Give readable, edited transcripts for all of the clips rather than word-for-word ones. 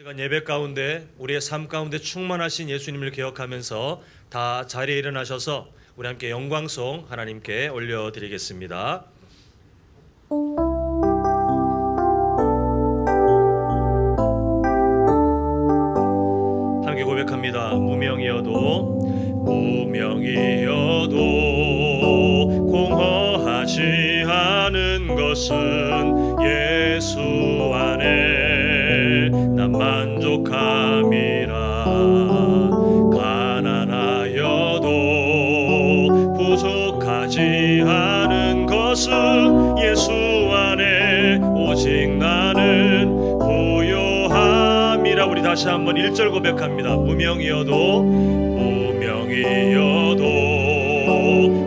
시간 예배 가운데 우리의 삶 가운데 충만하신 예수님을 기억하면서 다 자리에 일어나셔서 우리 함께 영광송 하나님께 올려드리겠습니다. 함께 고백합니다. 무명이어도 공허하지 않은 것은 예수 안에 난 만족함이라. 가난하여도 부족하지 않은 것은 예수 안에 오직 나는 부요함이라. 우리 다시 한번 1절 고백합니다. 무명이어도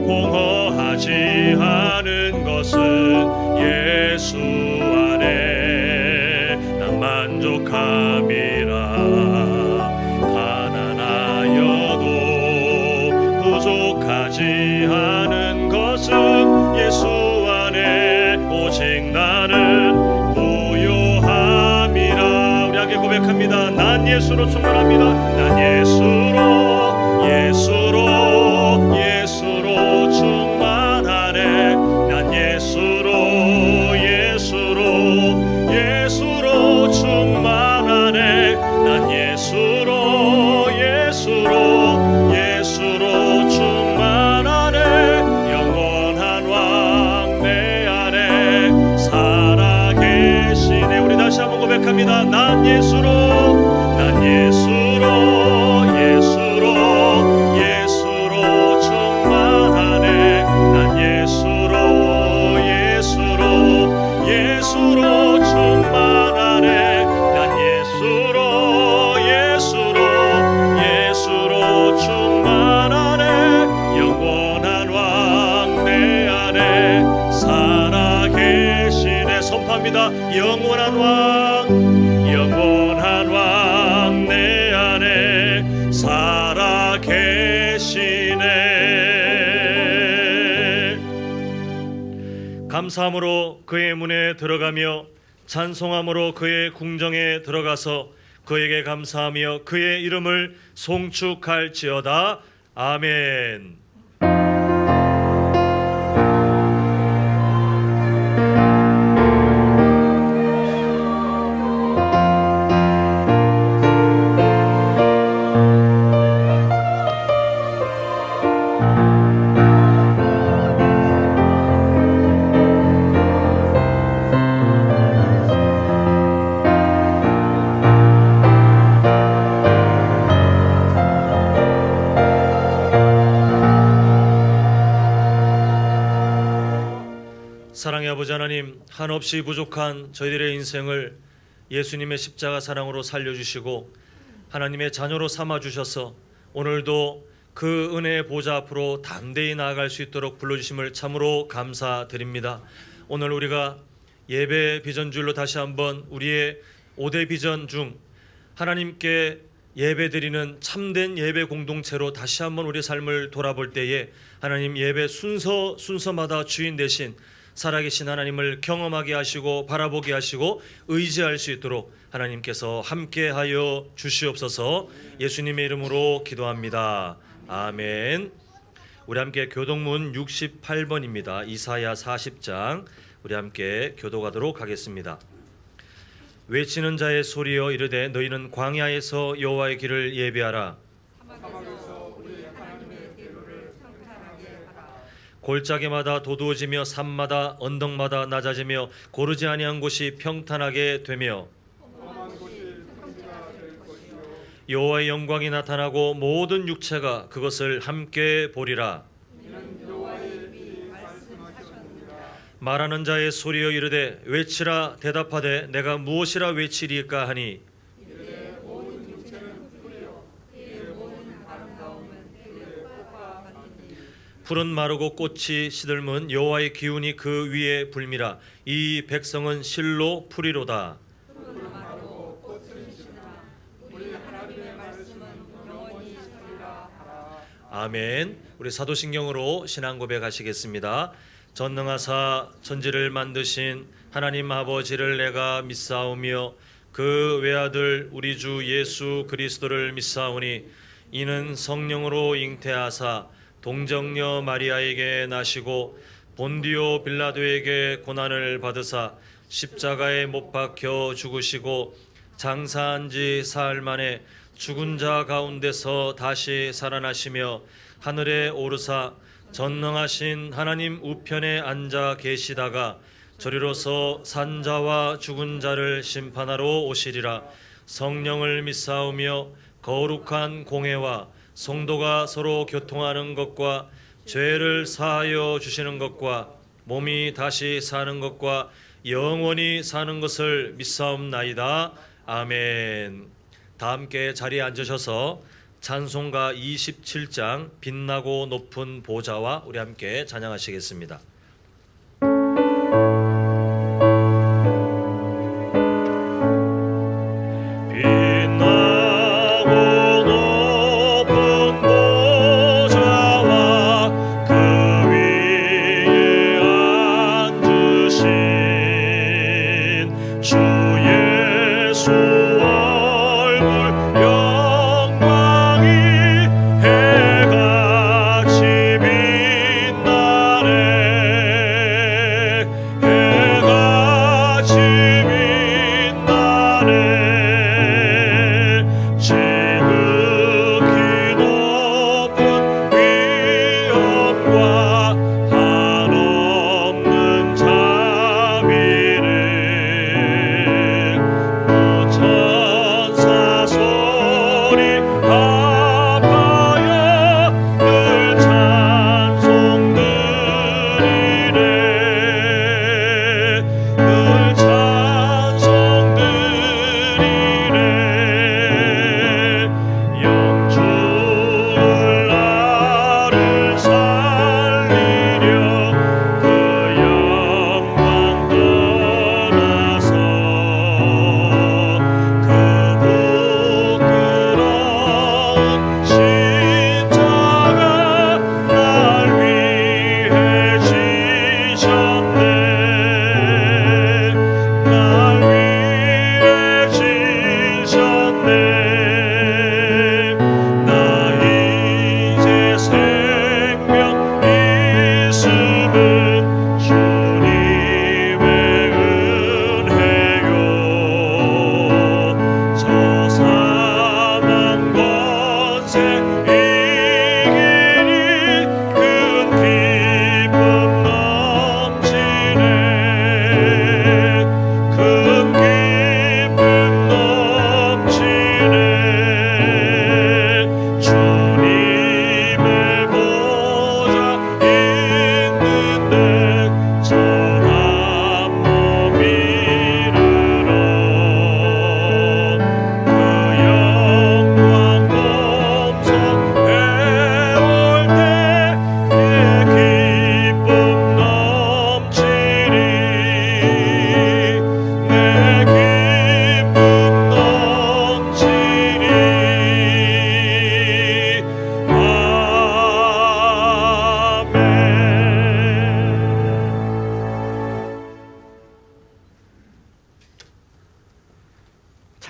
공허하지 않은 것은 예수 안에 난 만족함이라. 가난하여도 부족하지 않은 것은 예수 안에 오직 나는 부요함이라. 우리 함께 고백합니다. 난 예수로 충만합니다. 난 예수로 충만하네. 난 예수로 충만하네. 난 예수로 충만하네. 영원한 왕 내 안에 살아계시네. 우리 다시 한번 고백합니다. 난 예수로 충만하네. 난 예수로 충만하네. 난 예수로 충만하네. 영원한 왕 내 안에 살아계시네. 선포합니다. 영원한 왕 내 안에 살아계시네. 감사함으로 그의 문에 들어가며 찬송함으로 그의 궁정에 들어가서 그에게 감사하며 그의 이름을 송축할지어다. 아멘. 사랑의 아버지 하나님, 한없이 부족한 저희들의 인생을 예수님의 십자가 사랑으로 살려주시고 하나님의 자녀로 삼아주셔서 오늘도 그 은혜의 보좌 앞으로 담대히 나아갈 수 있도록 불러주심을 참으로 감사드립니다. 오늘 우리가 예배 비전주일로 다시 한번 우리의 5대 비전 중 하나님께 예배드리는 참된 예배 공동체로 다시 한번 우리의 삶을 돌아볼 때에 하나님 예배 순서마다 주인 되신 살아계신 하나님을 경험하게 하시고 바라보게 하시고 의지할 수 있도록 하나님께서 함께하여 주시옵소서. 예수님의 이름으로 기도합니다. 아멘. 우리 함께 교동문 68번입니다. 이사야 40장 우리 함께 교도가도록 하겠습니다. 외치는 자의 소리여 이르되 너희는 광야에서 여호와의 길을 예비하라. 골짜기마다 도두어지며 산마다 언덕마다 낮아지며 고르지 아니한 곳이 평탄하게 되며 여호와의 영광이 나타나고 모든 육체가 그것을 함께 보리라. 말하는 자의 소리여 이르되 외치라. 대답하되 내가 무엇이라 외치리까 하니 풀은 마르고 꽃이 시들면 여호와의 기운이 그 위에 불미라. 이 백성은 실로 풀이로다. 아멘. 우리 사도신경으로 신앙 고백하시겠습니다. 전능하사 천지를 만드신 하나님 아버지를 내가 믿사오며 그 외아들 우리 주 예수 그리스도를 믿사오니 이는 성령으로 잉태하사 동정녀 마리아에게 나시고 본디오 빌라도에게 고난을 받으사 십자가에 못 박혀 죽으시고 장사한 지 사흘 만에 죽은 자 가운데서 다시 살아나시며 하늘에 오르사 전능하신 하나님 우편에 앉아 계시다가 저리로서 산자와 죽은 자를 심판하러 오시리라. 성령을 믿사오며 거룩한 공회와 성도가 서로 교통하는 것과 죄를 사하여 주시는 것과 몸이 다시 사는 것과 영원히 사는 것을 믿사옵나이다. 아멘. 다 함께 자리에 앉으셔서 찬송가 27장 빛나고 높은 보좌와 우리 함께 찬양하시겠습니다.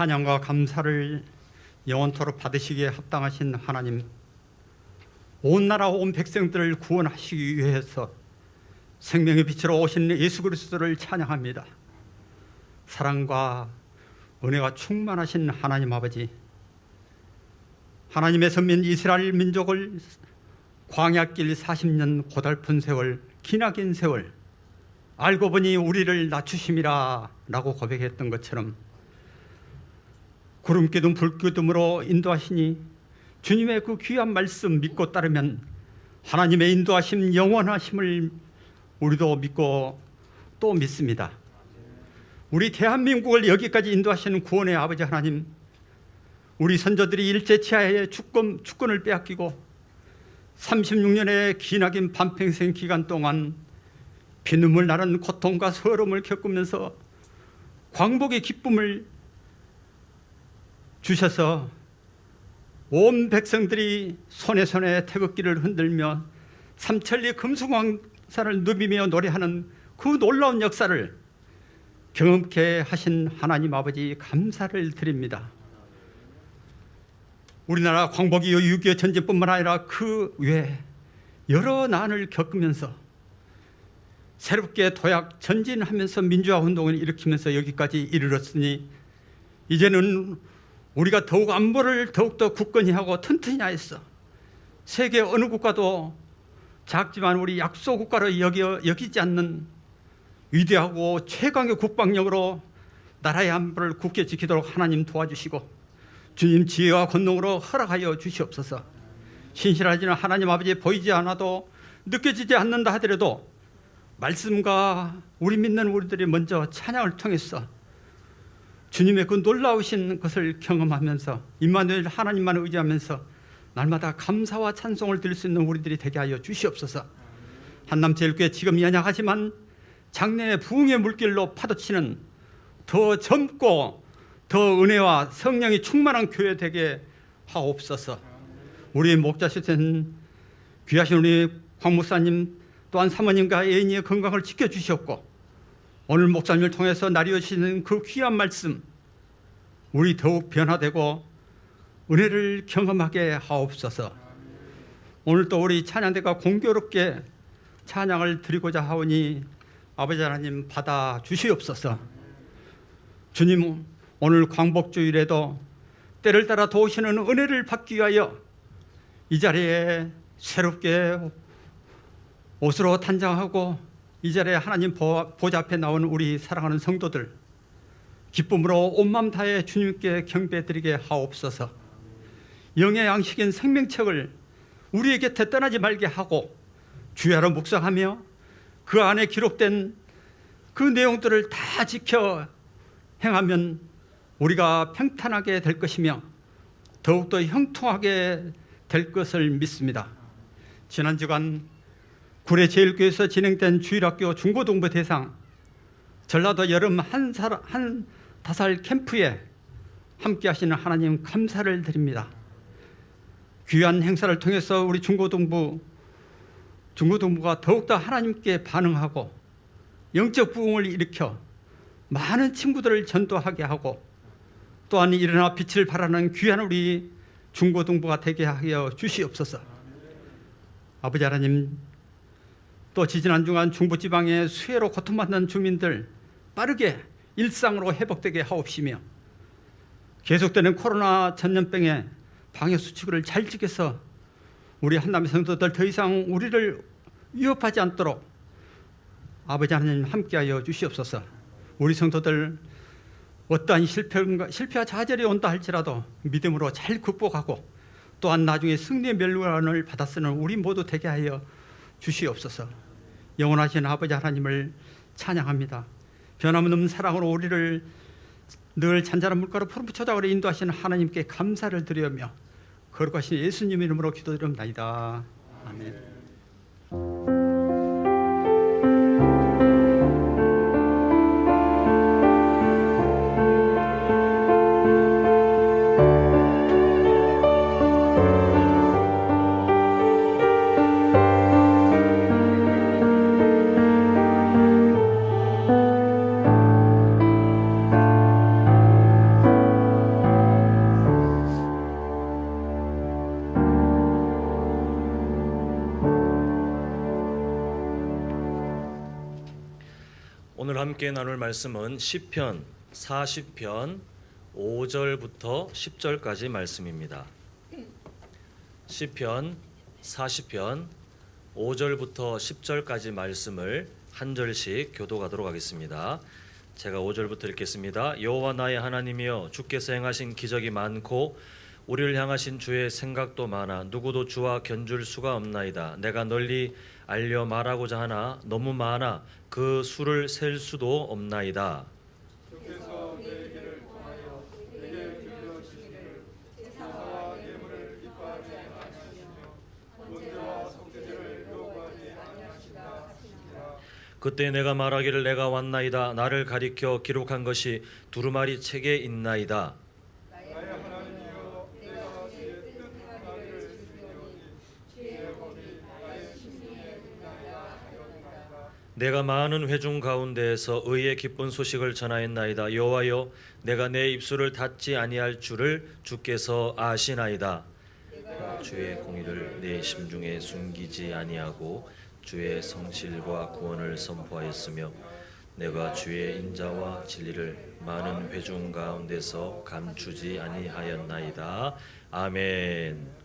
찬양과 감사를 영원토록 받으시기에 합당하신 하나님, 온 나라 온 백성들을 구원하시기 위해서 생명의 빛으로 오신 예수 그리스도를 찬양합니다. 사랑과 은혜가 충만하신 하나님 아버지, 하나님의 선민 이스라엘 민족을 광야길 40년 고달픈 세월, 기나긴 세월 알고 보니 우리를 낮추심이라 라고 고백했던 것처럼 구름기둥 불기둥으로 인도하시니 주님의 그 귀한 말씀 믿고 따르면 하나님의 인도하심 영원하심을 우리도 믿고 또 믿습니다. 우리 대한민국을 여기까지 인도하시는 구원의 아버지 하나님, 우리 선조들이 일제치하에 주권을 빼앗기고 36년의 기나긴 반평생 기간 동안 피눈물 나는 고통과 서러움을 겪으면서 광복의 기쁨을 주셔서 온 백성들이 손에 태극기를 흔들며 삼천리 금수강산을 누비며 노래하는 그 놀라운 역사를 경험케 하신 하나님 아버지 감사를 드립니다. 우리나라 광복이 6.25 전쟁뿐만 아니라 그 외에 여러 난을 겪으면서 새롭게 도약 전진하면서 민주화 운동을 일으키면서 여기까지 이르렀으니 이제는 우리가 더욱 안보를 더욱더 굳건히 하고 튼튼히 하였어 세계 어느 국가도 작지만 우리 약소 국가로 여기지 않는 위대하고 최강의 국방력으로 나라의 안보를 굳게 지키도록 하나님 도와주시고 주님 지혜와 권능으로 허락하여 주시옵소서. 신실하지는 하나님 아버지 보이지 않아도 느껴지지 않는다 하더라도 말씀과 우리 믿는 우리들이 먼저 찬양을 통해서 주님의 그 놀라우신 것을 경험하면서 임마누엘 하나님만 의지하면서 날마다 감사와 찬송을 드릴 수 있는 우리들이 되게 하여 주시옵소서. 한남제일교회 지금 연약하지만 장래의 부흥의 물길로 파도치는 더 젊고 더 은혜와 성령이 충만한 교회 되게 하옵소서. 우리 목자시된 귀하신 우리 황 목사님 또한 사모님과 애인의 건강을 지켜주셨고 오늘 목사님을 통해서 나뉘어지는 그 귀한 말씀 우리 더욱 변화되고 은혜를 경험하게 하옵소서. 오늘 또 우리 찬양대가 공교롭게 찬양을 드리고자 하오니 아버지 하나님 받아 주시옵소서. 주님 오늘 광복주일에도 때를 따라 도우시는 은혜를 받기 위하여 이 자리에 새롭게 옷으로 단장하고 이 자리에 하나님 보좌 앞에 나온 우리 사랑하는 성도들 기쁨으로 온 마음 다해 주님께 경배드리게 하옵소서. 영의 양식인 생명책을 우리의 곁에 떠나지 말게 하고 주야로 묵상하며 그 안에 기록된 그 내용들을 다 지켜 행하면 우리가 평탄하게 될 것이며 더욱더 형통하게 될 것을 믿습니다. 지난 주간 구례제일교회에서 진행된 주일학교 중고등부 대상 전라도 여름 한다살 캠프에 함께 하시는 하나님 감사를 드립니다. 귀한 행사를 통해서 우리 중고등부가 더욱더 하나님께 반응하고 영적 부흥을 일으켜 많은 친구들을 전도하게 하고 또한 일어나 빛을 발하는 귀한 우리 중고등부가 되게 하여 주시옵소서. 아버지 하나님 또 지지난 주간 중부지방의 수해로 고통받는 주민들 빠르게 일상으로 회복되게 하옵시며 계속되는 코로나 전염병의 방역수칙을 잘 지켜서 우리 한남의 성도들 더 이상 우리를 위협하지 않도록 아버지 하나님 함께하여 주시옵소서. 우리 성도들 어떠한 실패와 좌절이 온다 할지라도 믿음으로 잘 극복하고 또한 나중에 승리의 멸관을 받아 쓰는 우리 모두 되게 하여 주시옵소서. 영원하신 아버지 하나님을 찬양합니다. 변함없는 사랑으로 우리를 늘 잔잔한 물가로 푸른 초자고로 인도하시는 하나님께 감사를 드리며 거룩하신 예수님 이름으로 기도드립니다. 아멘. 오늘 함께 나눌 말씀은 시편 40편 5절부터 10절까지 말씀입니다. 시편 40편 5절부터 10절까지 말씀을 한 절씩 교독하도록 하겠습니다. 제가 5절부터 읽겠습니다. 여호와 나의 하나님이여 주께서 행하신 기적이 많고 우리를 향하신 주의 생각도 많아 누구도 주와 견줄 수가 없나이다. 내가 널리 알려 말하고자 하나 너무 많아 그 수를 셀 수도 없나이다. 주께서 내 길을 통하여 내게 들려주시기를 제사와 예물을 기뻐하지 아니하시며 번제와 속죄제를 요구하지 아니하신다 하시니라. 그때 내가 말하기를 내가 왔나이다. 나를 가리켜 기록한 것이 두루마리 책에 있나이다. 나의 하나님이여 내가 주의 뜻하기를 주시오니 주의 법이 나의 심리에 있나이다 하였나이다. 내가 많은 회중 가운데에서 의의 기쁜 소식을 전하였나이다. 여호와여, 내가 내 입술을 닫지 아니할 줄을 주께서 아시나이다. 주의 공의를 내 심중에 숨기지 아니하고 주의 성실과 구원을 선포하였으며 내가 주의 인자와 진리를 많은 회중 가운데서 감추지 아니하였나이다. 아멘.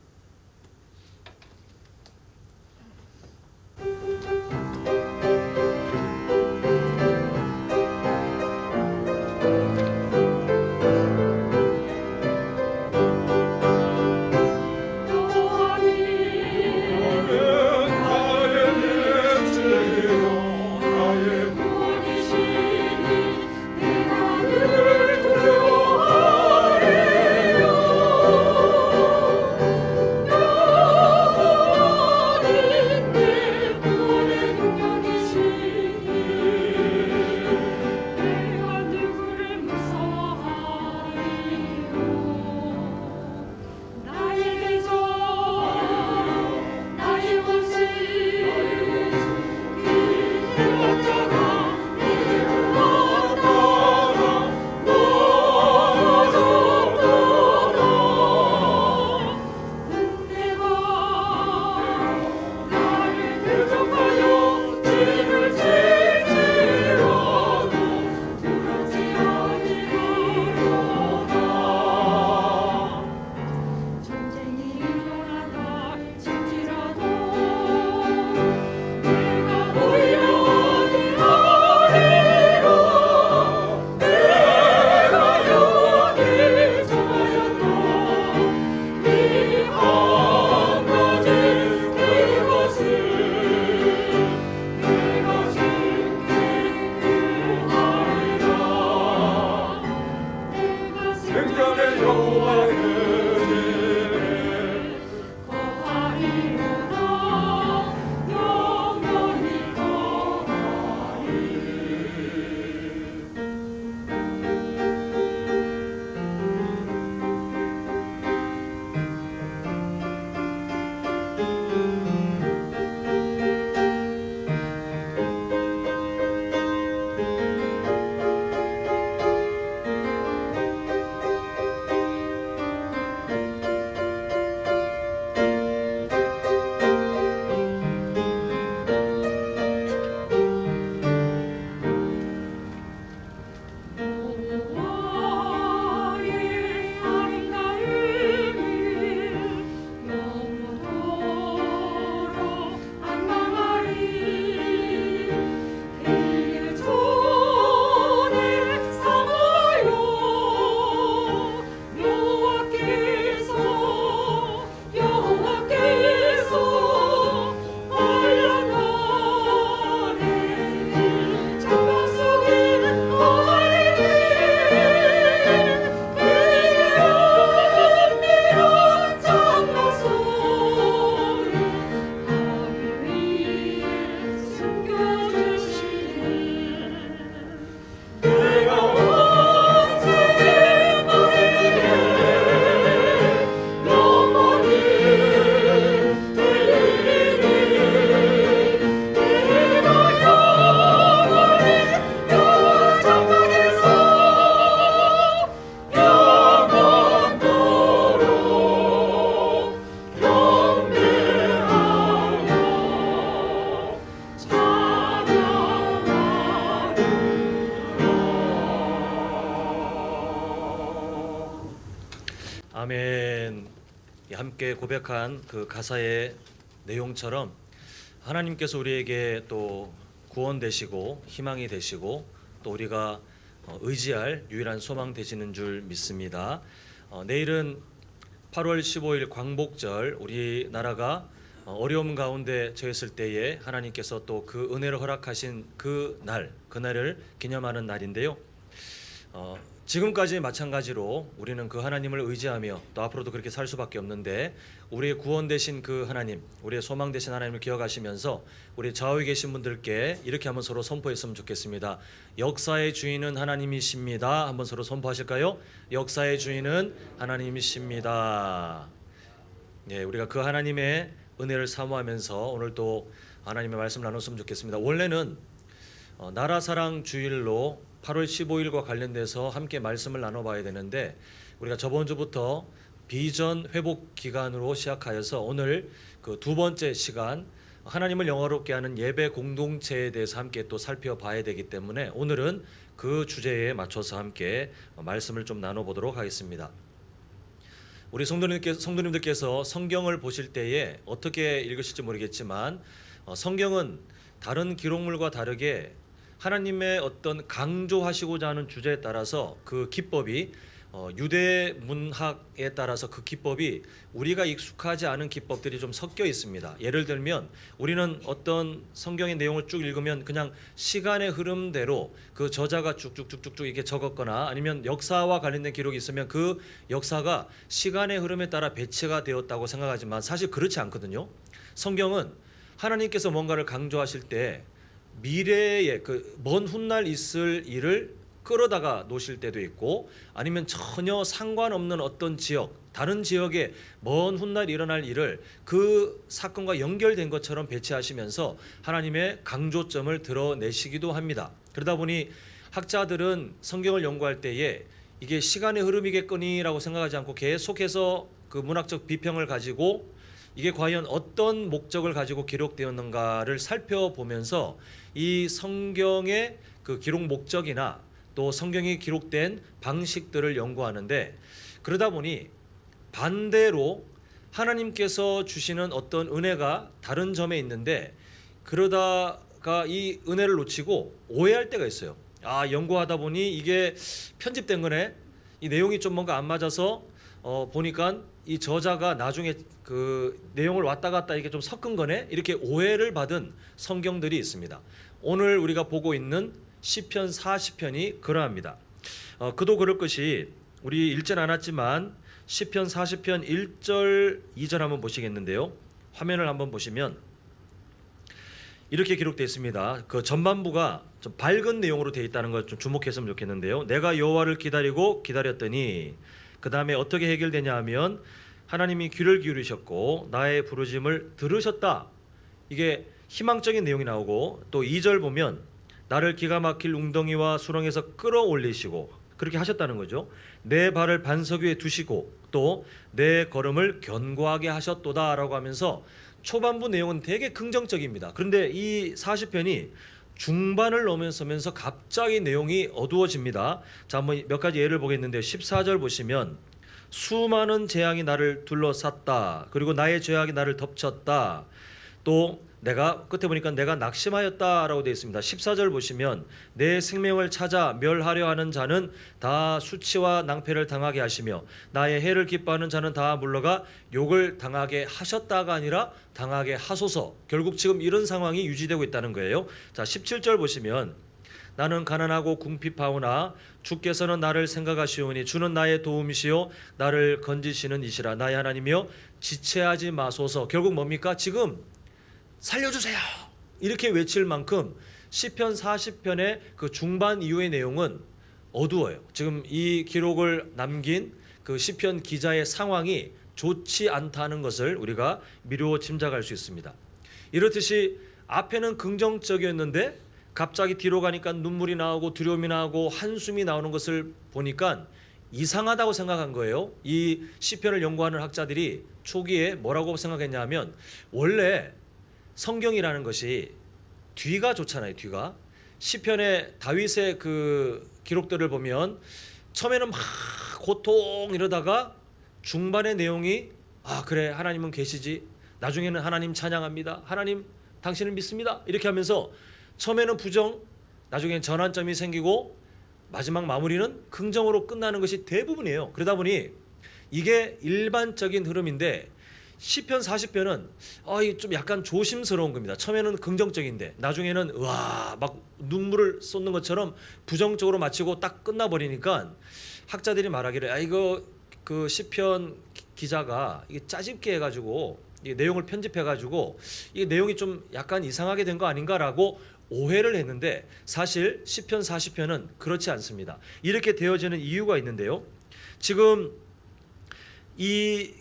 아멘. 함께 고백한 그 가사의 내용처럼 하나님께서 우리에게 또 구원 되시고 희망이 되시고 또 우리가 의지할 유일한 소망 되시는 줄 믿습니다. 내일은 8월 15일 광복절, 우리나라가 어려움 가운데 처했을 때에 하나님께서 또 그 은혜를 허락하신 그날을 기념하는 날인데요. 지금까지 마찬가지로 우리는 그 하나님을 의지하며 또 앞으로도 그렇게 살 수밖에 없는데, 우리의 구원 되신 그 하나님, 우리의 소망 되신 하나님을 기억하시면서 우리 좌우에 계신 분들께 이렇게 한번 서로 선포했으면 좋겠습니다. 역사의 주인은 하나님이십니다. 한번 서로 선포하실까요? 역사의 주인은 하나님이십니다. 네, 우리가 그 하나님의 은혜를 사모하면서 오늘 또 하나님의 말씀 나눴으면 좋겠습니다. 원래는 나라사랑 주일로 8월 15일과 관련돼서 함께 말씀을 나눠봐야 되는데 우리가 저번 주부터 비전 회복 기간으로 시작하여서 오늘 그 두 번째 시간 하나님을 영화롭게 하는 예배 공동체에 대해서 함께 또 살펴봐야 되기 때문에 오늘은 그 주제에 맞춰서 함께 말씀을 좀 나눠보도록 하겠습니다. 우리 성도님들께서 성경을 보실 때에 어떻게 읽으실지 모르겠지만 성경은 다른 기록물과 다르게 하나님의 어떤 강조하시고자 하는 주제에 따라서 그 기법이 유대 문학에 따라서 그 기법이 우리가 익숙하지 않은 기법들이 좀 섞여 있습니다. 예를 들면 우리는 어떤 성경의 내용을 쭉 읽으면 그냥 시간의 흐름대로 그 저자가 쭉쭉쭉쭉 이렇게 적었거나 아니면 역사와 관련된 기록이 있으면 그 역사가 시간의 흐름에 따라 배치가 되었다고 생각하지만 사실 그렇지 않거든요. 성경은 하나님께서 뭔가를 강조하실 때 미래에 그 먼 훗날 있을 일을 끌어다가 놓으실 때도 있고 아니면 전혀 상관없는 어떤 지역, 다른 지역에 먼 훗날 일어날 일을 그 사건과 연결된 것처럼 배치하시면서 하나님의 강조점을 드러내시기도 합니다. 그러다 보니 학자들은 성경을 연구할 때에 이게 시간의 흐름이겠거니라고 생각하지 않고 계속해서 그 문학적 비평을 가지고 이게 과연 어떤 목적을 가지고 기록되었는가를 살펴보면서 이 성경의 그 기록 목적이나 또 성경이 기록된 방식들을 연구하는데 그러다 보니 반대로 하나님께서 주시는 어떤 은혜가 다른 점에 있는데 그러다가 이 은혜를 놓치고 오해할 때가 있어요. 아, 연구하다 보니 이게 편집된 거네. 이 내용이 좀 뭔가 안 맞아서 보니까 이 저자가 나중에 그 내용을 왔다 갔다 이렇게 좀 섞은 거네. 이렇게 오해를 받은 성경들이 있습니다. 오늘 우리가 보고 있는 시편 40편이 그러합니다. 그도 그럴 것이 우리 읽진 않았지만 시편 40편 1절 2절 한번 보시겠는데요. 화면을 한번 보시면 이렇게 기록되어 있습니다. 그 전반부가 좀 밝은 내용으로 되어 있다는 걸 좀 주목했으면 좋겠는데요. 내가 여호와를 기다렸더니 그 다음에 어떻게 해결되냐 하면 하나님이 귀를 기울이셨고 나의 부르짐을 들으셨다. 이게 희망적인 내용이 나오고 또 2절 보면 나를 기가 막힐 웅덩이와 수렁에서 끌어올리시고 그렇게 하셨다는 거죠. 내 발을 반석 위에 두시고 또 내 걸음을 견고하게 하셨도다라고 하면서 초반부 내용은 되게 긍정적입니다. 그런데 이 40편이 중반을 넘어서면서 갑자기 내용이 어두워집니다. 자, 한번 몇 가지 예를 보겠는데 14절 보시면 수많은 재앙이 나를 둘러쌌다. 그리고 나의 죄악이 나를 덮쳤다. 또 내가 끝에 보니까 내가 낙심하였다라고 되어 있습니다. 14절 보시면 내 생명을 찾아 멸하려 하는 자는 다 수치와 낭패를 당하게 하시며 나의 해를 기뻐하는 자는 다 물러가 욕을 당하게 하셨다가 아니라 당하게 하소서. 결국 지금 이런 상황이 유지되고 있다는 거예요. 자, 17절 보시면 나는 가난하고 궁핍하오나 주께서는 나를 생각하시오니 주는 나의 도움이시요 나를 건지시는 이시라. 나의 하나님이여 지체하지 마소서. 결국 뭡니까? 지금 살려주세요 이렇게 외칠 만큼 시편 40편의 그 중반 이후의 내용은 어두워요. 지금 이 기록을 남긴 그 시편 기자의 상황이 좋지 않다는 것을 우리가 미루어 짐작할 수 있습니다. 이렇듯이 앞에는 긍정적이었는데 갑자기 뒤로 가니까 눈물이 나오고 두려움이 나오고 한숨이 나오는 것을 보니까 이상하다고 생각한 거예요. 이 시편을 연구하는 학자들이 초기에 뭐라고 생각했냐 하면 원래 성경이라는 것이 뒤가 좋잖아요. 뒤가 시편의 다윗의 그 기록들을 보면 처음에는 막 고통 이러다가 중반의 내용이 아 그래 하나님은 계시지. 나중에는 하나님 찬양합니다. 하나님 당신을 믿습니다. 이렇게 하면서 처음에는 부정, 나중에는 전환점이 생기고 마지막 마무리는 긍정으로 끝나는 것이 대부분이에요. 그러다 보니 이게 일반적인 흐름인데 시편 40편은 좀 약간 조심스러운 겁니다. 처음에는 긍정적인데 나중에는 와 막 눈물을 쏟는 것처럼 부정적으로 마치고 딱 끝나버리니까 학자들이 말하기를 이거 그 시편 기자가 이게 짜집게 해가지고 이 내용을 편집해가지고 이 내용이 좀 약간 이상하게 된 거 아닌가라고 오해를 했는데 사실 시편 40편은 그렇지 않습니다. 이렇게 되어지는 이유가 있는데요. 지금 이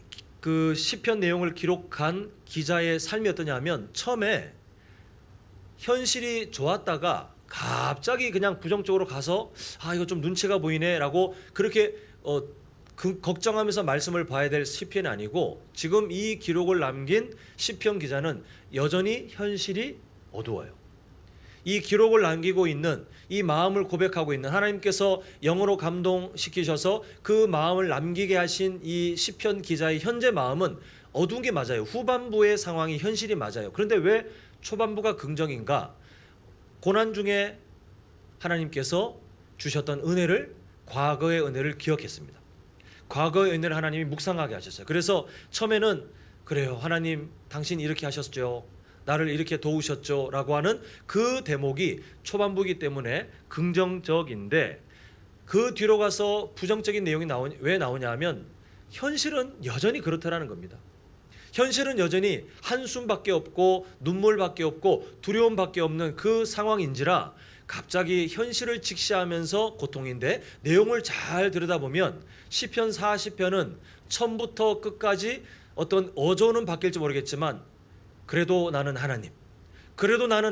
그 시편 내용을 기록한 기자의 삶이 어떠냐면 처음에 현실이 좋았다가 갑자기 그냥 부정적으로 가서 이거 좀 눈치가 보이네라고 그렇게 걱정하면서 말씀을 봐야 될 시편이 아니고, 지금 이 기록을 남긴 시편 기자는 여전히 현실이 어두워요. 이 기록을 남기고 있는, 이 마음을 고백하고 있는, 하나님께서 영으로 감동시키셔서 그 마음을 남기게 하신 이 시편 기자의 현재 마음은 어두운 게 맞아요. 후반부의 상황이 현실이 맞아요. 그런데 왜 초반부가 긍정인가? 고난 중에 하나님께서 주셨던 은혜를, 과거의 은혜를 기억했습니다. 과거의 은혜를 하나님이 묵상하게 하셨어요. 그래서 처음에는 그래요, 하나님 당신 이렇게 하셨죠, 나를 이렇게 도우셨죠 라고 하는 그 대목이 초반부이기 때문에 긍정적인데, 그 뒤로 가서 부정적인 내용이 왜 나오냐 하면 현실은 여전히 그렇다라는 겁니다. 현실은 여전히 한숨밖에 없고 눈물밖에 없고 두려움밖에 없는 그 상황인지라 갑자기 현실을 직시하면서 고통인데, 내용을 잘 들여다보면 시편 40편은 처음부터 끝까지 어떤 어조는 바뀔지 모르겠지만 그래도 나는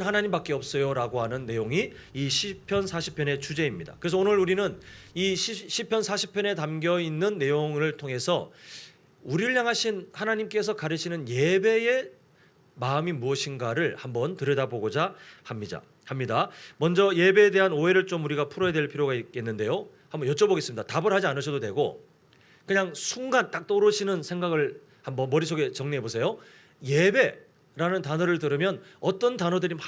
하나님밖에 없어요 라고 하는 내용이 이 시편 40편의 주제입니다. 그래서 오늘 우리는 이 시편 40편에 담겨있는 내용을 통해서 우리를 향하신 하나님께서 가르치는 예배의 마음이 무엇인가를 한번 들여다보고자 합니다. 먼저 예배에 대한 오해를 좀 우리가 풀어야 될 필요가 있겠는데요. 한번 여쭤보겠습니다. 답을 하지 않으셔도 되고 그냥 순간 딱 떠오르시는 생각을 한번 머릿속에 정리해 보세요. 예배라는 단어를 들으면 어떤 단어들이 막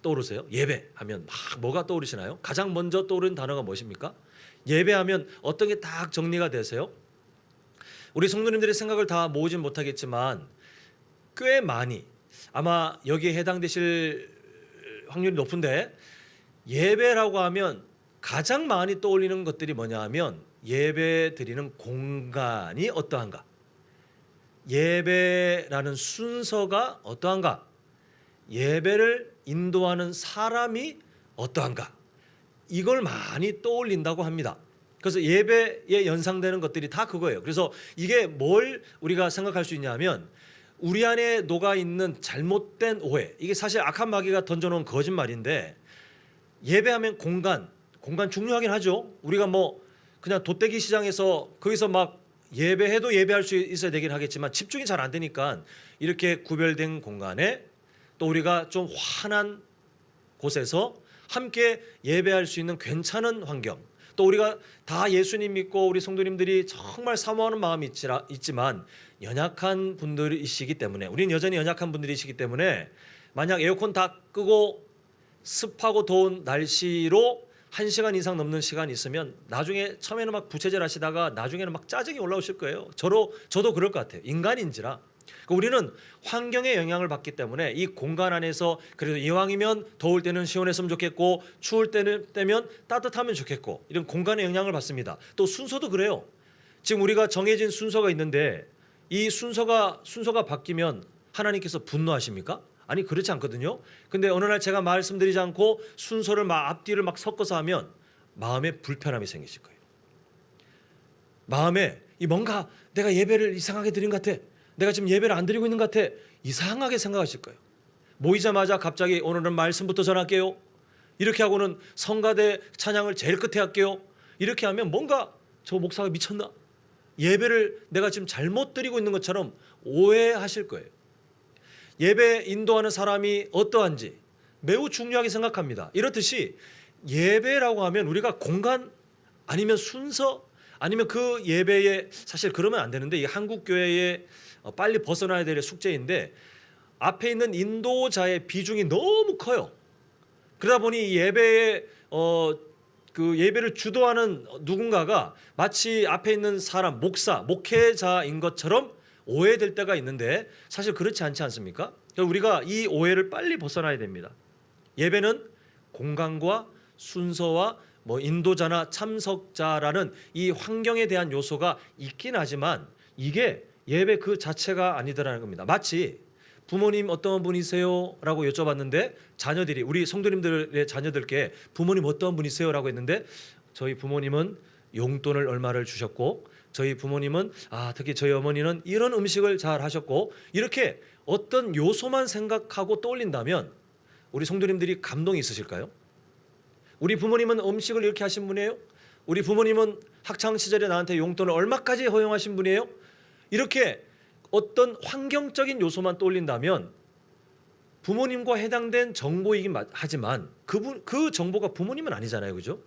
떠오르세요? 예배하면 막 뭐가 떠오르시나요? 가장 먼저 떠오르는 단어가 무엇입니까? 예배하면 어떤 게 딱 정리가 되세요? 우리 성도님들의 생각을 다 모으진 못하겠지만 꽤 많이, 아마 여기에 해당되실 확률이 높은데, 예배라고 하면 가장 많이 떠올리는 것들이 뭐냐 하면 예배 드리는 공간이 어떠한가, 예배라는 순서가 어떠한가, 예배를 인도하는 사람이 어떠한가, 이걸 많이 떠올린다고 합니다. 그래서 예배에 연상되는 것들이 다 그거예요. 그래서 이게 뭘 우리가 생각할 수 있냐면 우리 안에 녹아있는 잘못된 오해, 이게 사실 악한 마귀가 던져놓은 거짓말인데, 예배하면 공간 중요하긴 하죠. 우리가 뭐 그냥 돗대기 시장에서 거기서 막 예배해도 예배할 수 있어야 되긴 하겠지만 집중이 잘 안 되니까 이렇게 구별된 공간에 또 우리가 좀 환한 곳에서 함께 예배할 수 있는 괜찮은 환경, 또 우리가 다 예수님 믿고 우리 성도님들이 정말 사모하는 마음이 있지만 연약한 분들이시기 때문에, 우리는 여전히 연약한 분들이시기 때문에 만약 에어컨 다 끄고 습하고 더운 날씨로 1시간 이상 넘는 시간이 있으면 나중에 처음에는 막 부채질 하시다가 나중에는 막 짜증이 올라오실 거예요. 저도 그럴 것 같아요. 인간인지라. 우리는 환경의 영향을 받기 때문에 이 공간 안에서, 그래도 이왕이면 더울 때는 시원했으면 좋겠고 추울 때면 따뜻하면 좋겠고, 이런 공간의 영향을 받습니다. 또 순서도 그래요. 지금 우리가 정해진 순서가 있는데 이 순서가 바뀌면 하나님께서 분노하십니까? 아니, 그렇지 않거든요. 근데 어느 날 제가 말씀드리지 않고 순서를 막 앞뒤를 막 섞어서 하면 마음에 불편함이 생기실 거예요. 마음에 뭔가 내가 예배를 이상하게 드린 것 같아, 내가 지금 예배를 안 드리고 있는 것 같아, 이상하게 생각하실 거예요. 모이자마자 갑자기 오늘은 말씀부터 전할게요, 이렇게 하고는 성가대 찬양을 제일 끝에 할게요, 이렇게 하면 뭔가 저 목사가 미쳤나, 예배를 내가 지금 잘못 드리고 있는 것처럼 오해하실 거예요. 예배 인도하는 사람이 어떠한지 매우 중요하게 생각합니다. 이렇듯이 예배라고 하면 우리가 공간 아니면 순서 아니면 그 예배에, 사실 그러면 안 되는데 이 한국 교회에 빨리 벗어나야 될 숙제인데, 앞에 있는 인도자의 비중이 너무 커요. 그러다 보니 이 예배에 그 예배를 주도하는 누군가가 마치 앞에 있는 사람, 목회자인 것처럼 오해될 때가 있는데 사실 그렇지 않지 않습니까? 우리가 이 오해를 빨리 벗어나야 됩니다. 예배는 공간과 순서와 인도자나 참석자라는 이 환경에 대한 요소가 있긴 하지만 이게 예배 그 자체가 아니더라는 겁니다. 마치 부모님 어떤 분이세요? 라고 여쭤봤는데 자녀들이, 우리 성도님들의 자녀들께 부모님 어떤 분이세요? 라고 했는데 저희 부모님은 용돈을 얼마를 주셨고, 저희 부모님은 특히 저희 어머니는 이런 음식을 잘 하셨고, 이렇게 어떤 요소만 생각하고 떠올린다면 우리 성도님들이 감동이 있으실까요? 우리 부모님은 음식을 이렇게 하신 분이에요? 우리 부모님은 학창 시절에 나한테 용돈을 얼마까지 허용하신 분이에요? 이렇게 어떤 환경적인 요소만 떠올린다면 부모님과 해당된 정보이긴 하지만 그 정보가 부모님은 아니잖아요, 그죠?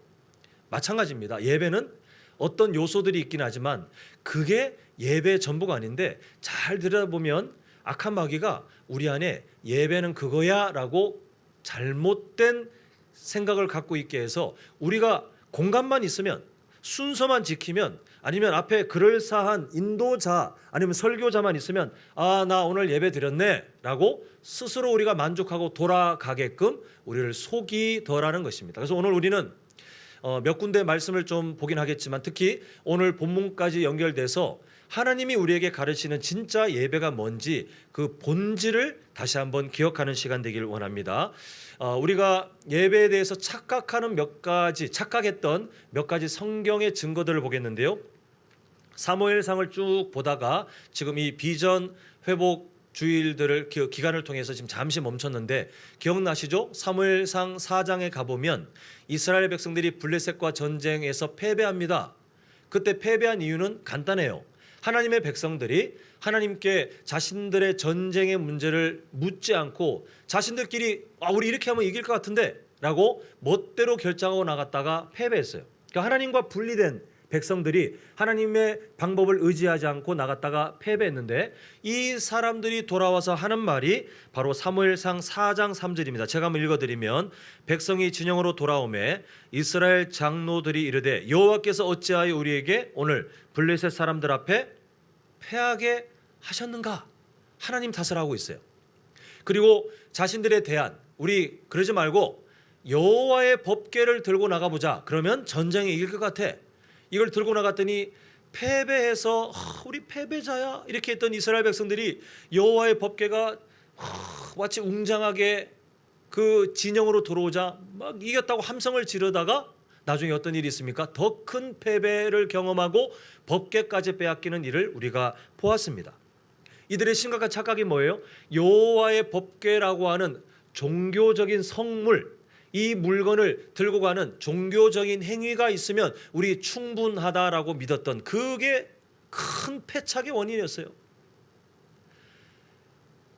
마찬가지입니다. 예배는 어떤 요소들이 있긴 하지만 그게 예배의 전부가 아닌데, 잘 들여다보면 악한 마귀가 우리 안에 예배는 그거야라고 잘못된 생각을 갖고 있게 해서 우리가 공간만 있으면, 순서만 지키면, 아니면 앞에 그럴싸한 인도자 아니면 설교자만 있으면 나 오늘 예배 드렸네 라고 스스로 우리가 만족하고 돌아가게끔 우리를 속이더라는 것입니다. 그래서 오늘 우리는 몇 군데 말씀을 좀 보긴 하겠지만, 특히 오늘 본문까지 연결돼서 하나님이 우리에게 가르치는 진짜 예배가 뭔지 그 본질을 다시 한번 기억하는 시간 되기를 원합니다. 우리가 예배에 대해서 착각했던 몇 가지 성경의 증거들을 보겠는데요. 사무엘상을 쭉 보다가 지금 이 비전 회복 주일들을 기간을 통해서 지금 잠시 멈췄는데, 기억나시죠? 사무엘상 4장에 가보면 이스라엘 백성들이 블레셋과 전쟁에서 패배합니다. 그때 패배한 이유는 간단해요. 하나님의 백성들이 하나님께 자신들의 전쟁의 문제를 묻지 않고 자신들끼리 우리 이렇게 하면 이길 것 같은데 라고 멋대로 결정하고 나갔다가 패배했어요. 그러니까 하나님과 분리된 백성들이 하나님의 방법을 의지하지 않고 나갔다가 패배했는데, 이 사람들이 돌아와서 하는 말이 바로 사무엘상 4장 3절입니다. 제가 한번 읽어드리면, 백성이 진영으로 돌아오매 이스라엘 장로들이 이르되 여호와께서 어찌하여 우리에게 오늘 블레셋 사람들 앞에 패하게 하셨는가? 하나님 탓을 하고 있어요. 그리고 자신들의 대안, 우리 그러지 말고 여호와의 법궤를 들고 나가보자. 그러면 전쟁에 이길 것 같아. 이걸 들고 나갔더니 패배해서 우리 패배자야 이렇게 했던 이스라엘 백성들이 여호와의 법궤가 마치 웅장하게 그 진영으로 들어오자 막 이겼다고 함성을 지르다가 나중에 어떤 일이 있습니까? 더 큰 패배를 경험하고 법궤까지 빼앗기는 일을 우리가 보았습니다. 이들의 심각한 착각이 뭐예요? 여호와의 법궤라고 하는 종교적인 성물, 이 물건을 들고 가는 종교적인 행위가 있으면 우리 충분하다라고 믿었던, 그게 큰 패착의 원인이었어요.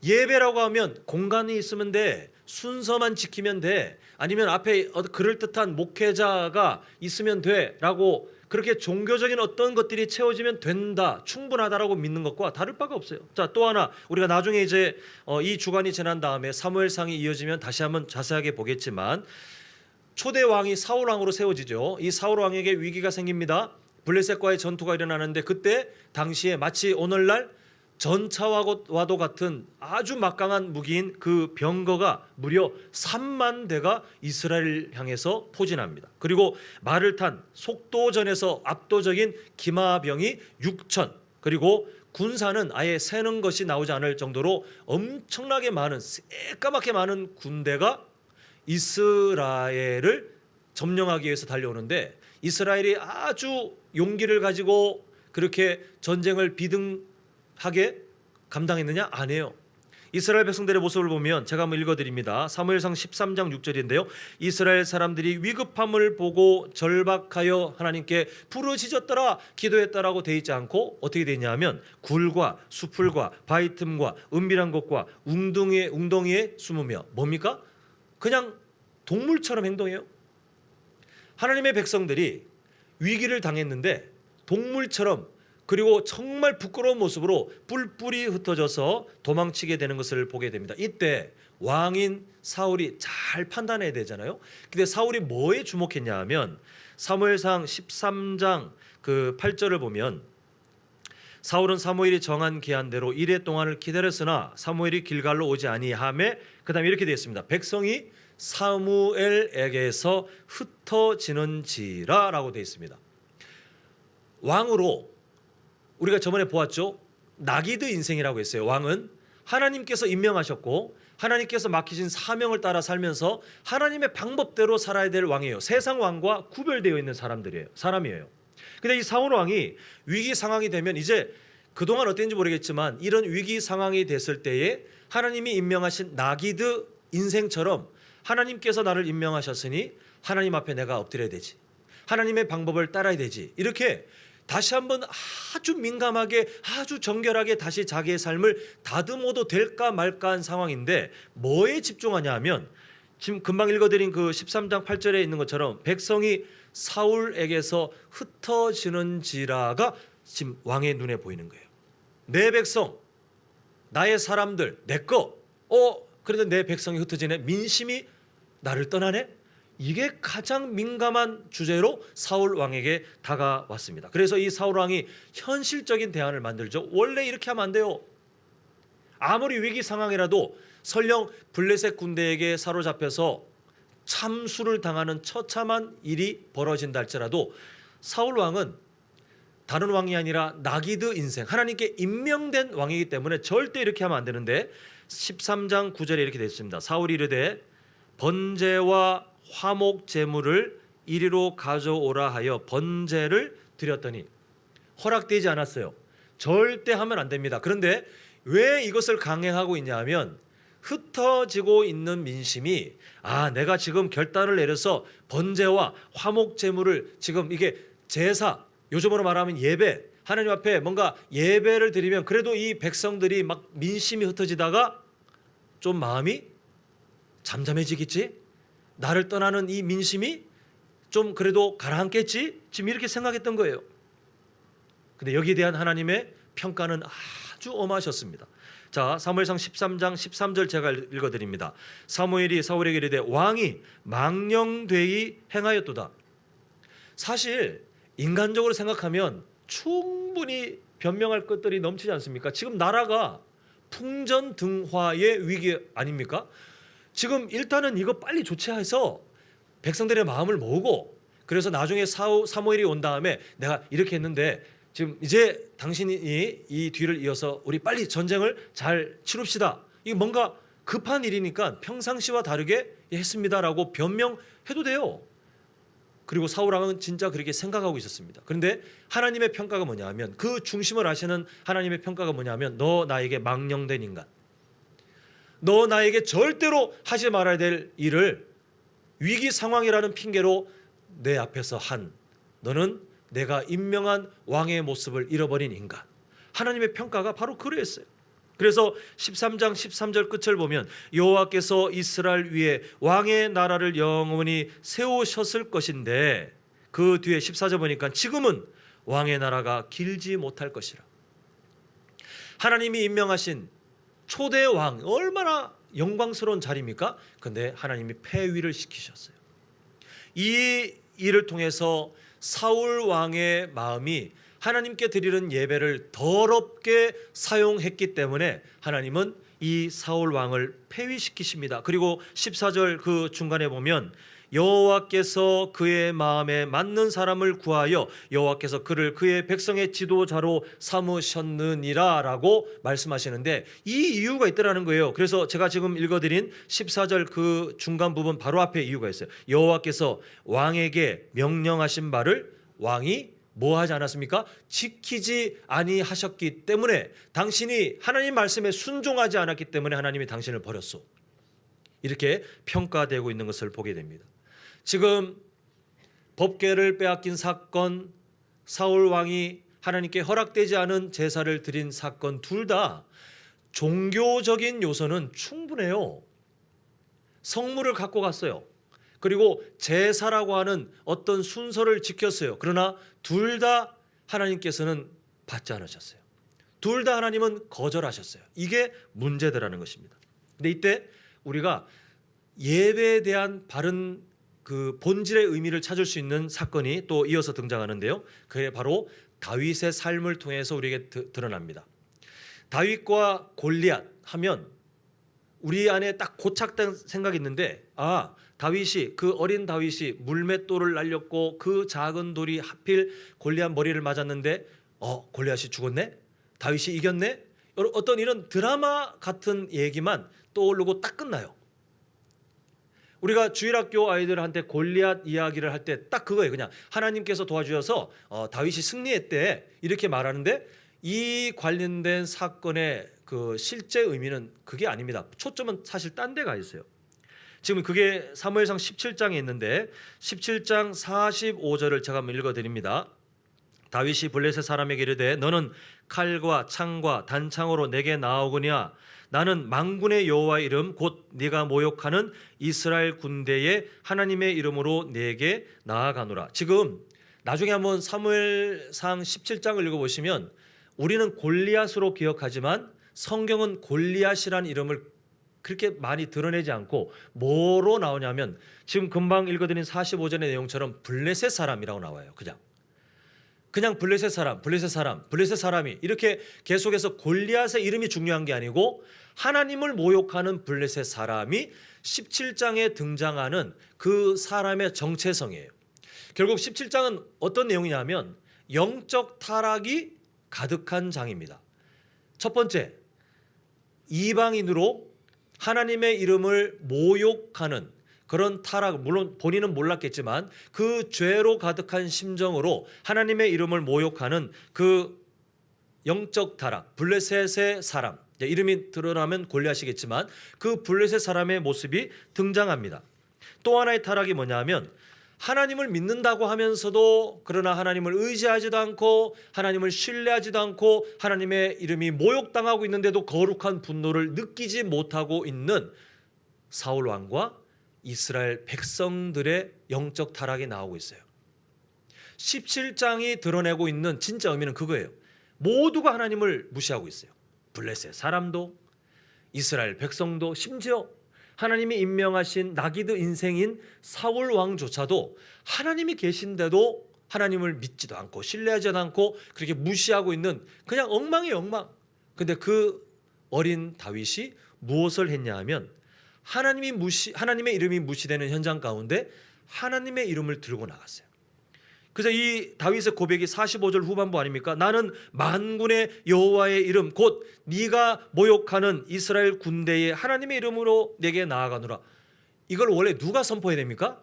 예배라고 하면 공간이 있으면 돼, 순서만 지키면 돼, 아니면 앞에 그럴듯한 목회자가 있으면 돼 라고 그렇게 종교적인 어떤 것들이 채워지면 된다, 충분하다라고 믿는 것과 다를 바가 없어요. 자, 또 하나, 우리가 나중에 이제 이 주간이 지난 다음에 사무엘상이 이어지면 다시 한번 자세하게 보겠지만, 초대 왕이 사울 왕으로 세워지죠. 이 사울 왕에게 위기가 생깁니다. 블레셋과의 전투가 일어나는데, 그때 당시에 마치 오늘날 전차와도 같은 아주 막강한 무기인 그 병거가 무려 3만 대가 이스라엘 향해서 포진합니다. 그리고 말을 탄 속도전에서 압도적인 기마병이 6천, 그리고 군사는 아예 세는 것이 나오지 않을 정도로 엄청나게 많은, 새까맣게 많은 군대가 이스라엘을 점령하기 위해서 달려오는데, 이스라엘이 아주 용기를 가지고 그렇게 전쟁을 비등하게 감당했느냐? 아니에요. 이스라엘 백성들의 모습을 보면 제가 한번 읽어드립니다. 사무엘상 13장 6절인데요. 이스라엘 사람들이 위급함을 보고 절박하여 하나님께 부르짖었더라 기도했다라고 되어 있지 않고 어떻게 되냐면, 굴과 수풀과 바위 틈과 은밀한 곳과 웅덩이에 숨으며, 뭡니까? 그냥 동물처럼 행동해요. 하나님의 백성들이 위기를 당했는데 동물처럼, 그리고 정말 부끄러운 모습으로 뿔뿔이 흩어져서 도망치게 되는 것을 보게 됩니다. 이때 왕인 사울이 잘 판단해야 되잖아요. 근데 사울이 뭐에 주목했냐 하면, 사무엘상 13장 그 8절을 보면, 사울은 사무엘이 정한 기한대로 이레 동안을 기다렸으나 사무엘이 길갈로 오지 아니하매, 그 다음에 이렇게 되어 있습니다. 백성이 사무엘에게서 흩어지는지라 라고 되어 있습니다. 왕으로 우리가 저번에 보았죠. 나기드 인생이라고 했어요. 왕은 하나님께서 임명하셨고 하나님께서 맡기신 사명을 따라 살면서 하나님의 방법대로 살아야 될 왕이에요. 세상 왕과 구별되어 있는 사람이에요. 근데 이 사울 왕이 위기 상황이 되면, 이제 그동안 어땠는지 모르겠지만 이런 위기 상황이 됐을 때에 하나님이 임명하신 나기드 인생처럼 하나님께서 나를 임명하셨으니 하나님 앞에 내가 엎드려야 되지. 하나님의 방법을 따라야 되지. 이렇게 다시 한번 아주 민감하게 아주 정결하게 다시 자기의 삶을 다듬어도 될까 말까 한 상황인데 뭐에 집중하냐 하면 지금 금방 읽어드린 그 13장 8절에 있는 것처럼 백성이 사울에게서 흩어지는지라가 지금 왕의 눈에 보이는 거예요. 내 백성, 나의 사람들, 내 거. 그래도 내 백성이 흩어지네. 민심이 나를 떠나네. 이게 가장 민감한 주제로 사울 왕에게 다가왔습니다. 그래서 이 사울 왕이 현실적인 대안을 만들죠. 원래 이렇게 하면 안 돼요. 아무리 위기 상황이라도 설령 블레셋 군대에게 사로잡혀서 참수를 당하는 처참한 일이 벌어진다 할지라도 사울 왕은 다른 왕이 아니라 나기드 인생, 하나님께 임명된 왕이기 때문에 절대 이렇게 하면 안 되는데 13장 9절에 이렇게 되어 있습니다. 사울이 이르되 번제와 화목 제물을 이리로 가져오라 하여 번제를 드렸더니 허락되지 않았어요. 절대 하면 안 됩니다. 그런데 왜 이것을 강행하고 있냐 하면 흩어지고 있는 민심이 내가 지금 결단을 내려서 번제와 화목 제물을 지금 이게 제사, 요즘으로 말하면 예배, 하나님 앞에 뭔가 예배를 드리면 그래도 이 백성들이 막 민심이 흩어지다가 좀 마음이 잠잠해지겠지? 나를 떠나는 이 민심이 좀 그래도 가라앉겠지? 지금 이렇게 생각했던 거예요. 근데 여기에 대한 하나님의 평가는 아주 엄하셨습니다. 자, 사무엘상 13장 13절 제가 읽어드립니다. 사무엘이 사울에게 이르되 왕이 망령되이 행하였도다. 사실 인간적으로 생각하면 충분히 변명할 것들이 넘치지 않습니까? 지금 나라가 풍전등화의 위기 아닙니까? 지금 일단은 이거 빨리 조치해서 백성들의 마음을 모으고 그래서 나중에 사무엘이 온 다음에 내가 이렇게 했는데 지금 이제 당신이 이 뒤를 이어서 우리 빨리 전쟁을 잘 치룹시다. 이게 뭔가 급한 일이니까 평상시와 다르게 했습니다라고 변명해도 돼요. 그리고 사울 왕은 진짜 그렇게 생각하고 있었습니다. 그런데 하나님의 평가가 뭐냐 하면 그 중심을 아시는 하나님의 평가가 뭐냐 하면 너 나에게 망령된 인간, 너 나에게 절대로 하지 말아야 될 일을 위기 상황이라는 핑계로 내 앞에서 너는 내가 임명한 왕의 모습을 잃어버린 인간. 하나님의 평가가 바로 그러했어요. 그래서 13장 13절 끝을 보면 여호와께서 이스라엘 위에 왕의 나라를 영원히 세우셨을 것인데 그 뒤에 14절 보니까 지금은 왕의 나라가 길지 못할 것이라. 하나님이 임명하신 초대 왕, 얼마나 영광스러운 자리입니까? 근데 하나님이 폐위를 시키셨어요. 이 일을 통해서 사울 왕의 마음이 하나님께 드리는 예배를 더럽게 사용했기 때문에 하나님은 이 사울 왕을 폐위시키십니다. 그리고 14절 그 중간에 보면 여호와께서 그의 마음에 맞는 사람을 구하여 여호와께서 그를 그의 백성의 지도자로 삼으셨느니라 라고 말씀하시는데 이 이유가 있더라는 거예요. 그래서 제가 지금 읽어드린 14절 그 중간 부분 바로 앞에 이유가 있어요. 여호와께서 왕에게 명령하신 바를 왕이 뭐 하지 않았습니까? 지키지 아니하셨기 때문에, 당신이 하나님 말씀에 순종하지 않았기 때문에 하나님이 당신을 버렸소. 이렇게 평가되고 있는 것을 보게 됩니다. 지금 법궤를 빼앗긴 사건, 사울 왕이 하나님께 허락되지 않은 제사를 드린 사건, 둘 다 종교적인 요소는 충분해요. 성물을 갖고 갔어요. 그리고 제사라고 하는 어떤 순서를 지켰어요. 그러나 둘 다 하나님께서는 받지 않으셨어요. 둘 다 하나님은 거절하셨어요. 이게 문제더라는 것입니다. 근데 이때 우리가 예배에 대한 바른 그 본질의 의미를 찾을 수 있는 사건이 또 이어서 등장하는데요. 그게 바로 다윗의 삶을 통해서 우리에게 드러납니다. 다윗과 골리앗 하면 우리 안에 딱 고착된 생각이 있는데, 다윗이, 그 어린 다윗이 물맷돌을 날렸고 그 작은 돌이 하필 골리앗 머리를 맞았는데 골리앗이 죽었네? 다윗이 이겼네? 어떤 이런 드라마 같은 얘기만 떠오르고 딱 끝나요. 우리가 주일학교 아이들한테 골리앗 이야기를 할 때 딱 그거예요. 그냥 하나님께서 도와주셔서 다윗이 승리했대 이렇게 말하는데, 이 관련된 사건의 그 실제 의미는 그게 아닙니다. 초점은 사실 딴 데가 있어요. 지금 그게 사무엘상 17장에 있는데 17장 45절을 제가 한번 읽어드립니다. 다윗이 블레셋 사람에게 이르되 너는 칼과 창과 단창으로 내게 나오거냐 나는 만군의 여호와의 이름 곧 네가 모욕하는 이스라엘 군대의 하나님의 이름으로 내게 나아가노라. 지금 나중에 한번 사무엘상 17장을 읽어보시면 우리는 골리앗으로 기억하지만 성경은 골리앗이라는 이름을 그렇게 많이 드러내지 않고 뭐로 나오냐면 지금 금방 읽어드린 45절의 내용처럼 블레셋 사람이라고 나와요. 그냥 블레셋 사람이 이렇게 계속해서 골리앗의 이름이 중요한 게 아니고 하나님을 모욕하는 블레셋 사람이 17장에 등장하는 그 사람의 정체성이에요. 결국 17장은 어떤 내용이냐면 영적 타락이 가득한 장입니다. 첫 번째, 이방인으로 하나님의 이름을 모욕하는 그런 타락, 물론 본인은 몰랐겠지만 그 죄로 가득한 심정으로 하나님의 이름을 모욕하는 그 영적 타락, 블레셋의 사람, 이름이 드러나면 골리앗이겠지만 그 블레셋 사람의 모습이 등장합니다. 또 하나의 타락이 뭐냐면 하나님을 믿는다고 하면서도 그러나 하나님을 의지하지도 않고 하나님을 신뢰하지도 않고 하나님의 이름이 모욕당하고 있는데도 거룩한 분노를 느끼지 못하고 있는 사울 왕과 이스라엘 백성들의 영적 타락이 나오고 있어요. 17장이 드러내고 있는 진짜 의미는 그거예요. 모두가 하나님을 무시하고 있어요. 블레셋 사람도 이스라엘 백성도 심지어 하나님이 임명하신 나기드 인생인 사울 왕조차도 하나님이 계신데도 하나님을 믿지도 않고 신뢰하지도 않고 그렇게 무시하고 있는 그냥 엉망이에요, 엉망. 근데 그 어린 다윗이 무엇을 했냐 하면 하나님의 이름이 무시되는 현장 가운데 하나님의 이름을 들고 나갔어요. 그래서 이 다윗의 고백이 45절 후반부 아닙니까? 나는 만군의 여호와의 이름 곧 네가 모욕하는 이스라엘 군대의 하나님의 이름으로 내게 나아가노라. 이걸 원래 누가 선포해야 됩니까?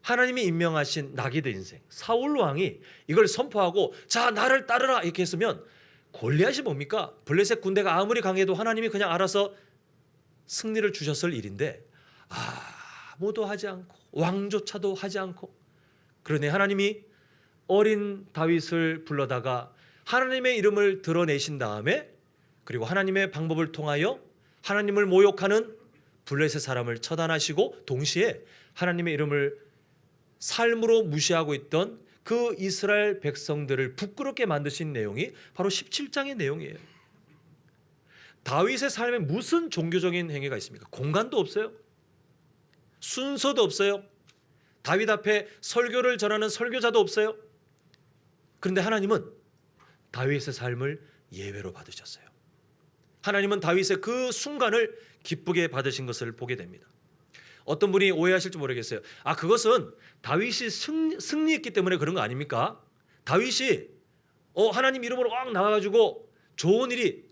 하나님이 임명하신 나기드 인생 사울 왕이 이걸 선포하고 자 나를 따르라 이렇게 했으면 골리앗이 뭡니까? 블레셋 군대가 아무리 강해도 하나님이 그냥 알아서 승리를 주셨을 일인데 아무도 하지 않고 왕조차도 하지 않고 그러네 하나님이 어린 다윗을 불러다가 하나님의 이름을 드러내신 다음에 그리고 하나님의 방법을 통하여 하나님을 모욕하는 블레셋 사람을 처단하시고 동시에 하나님의 이름을 삶으로 무시하고 있던 그 이스라엘 백성들을 부끄럽게 만드신 내용이 바로 17장의 내용이에요. 다윗의 삶에 무슨 종교적인 행위가 있습니까? 공간도 없어요. 순서도 없어요. 다윗 앞에 설교를 전하는 설교자도 없어요. 그런데 하나님은 다윗의 삶을 예외로 받으셨어요. 하나님은 다윗의 그 순간을 기쁘게 받으신 것을 보게 됩니다. 어떤 분이 오해하실지 모르겠어요. 그것은 다윗이 승리했기 때문에 그런 거 아닙니까? 다윗이 하나님 이름으로 막 나와가지고 좋은 일이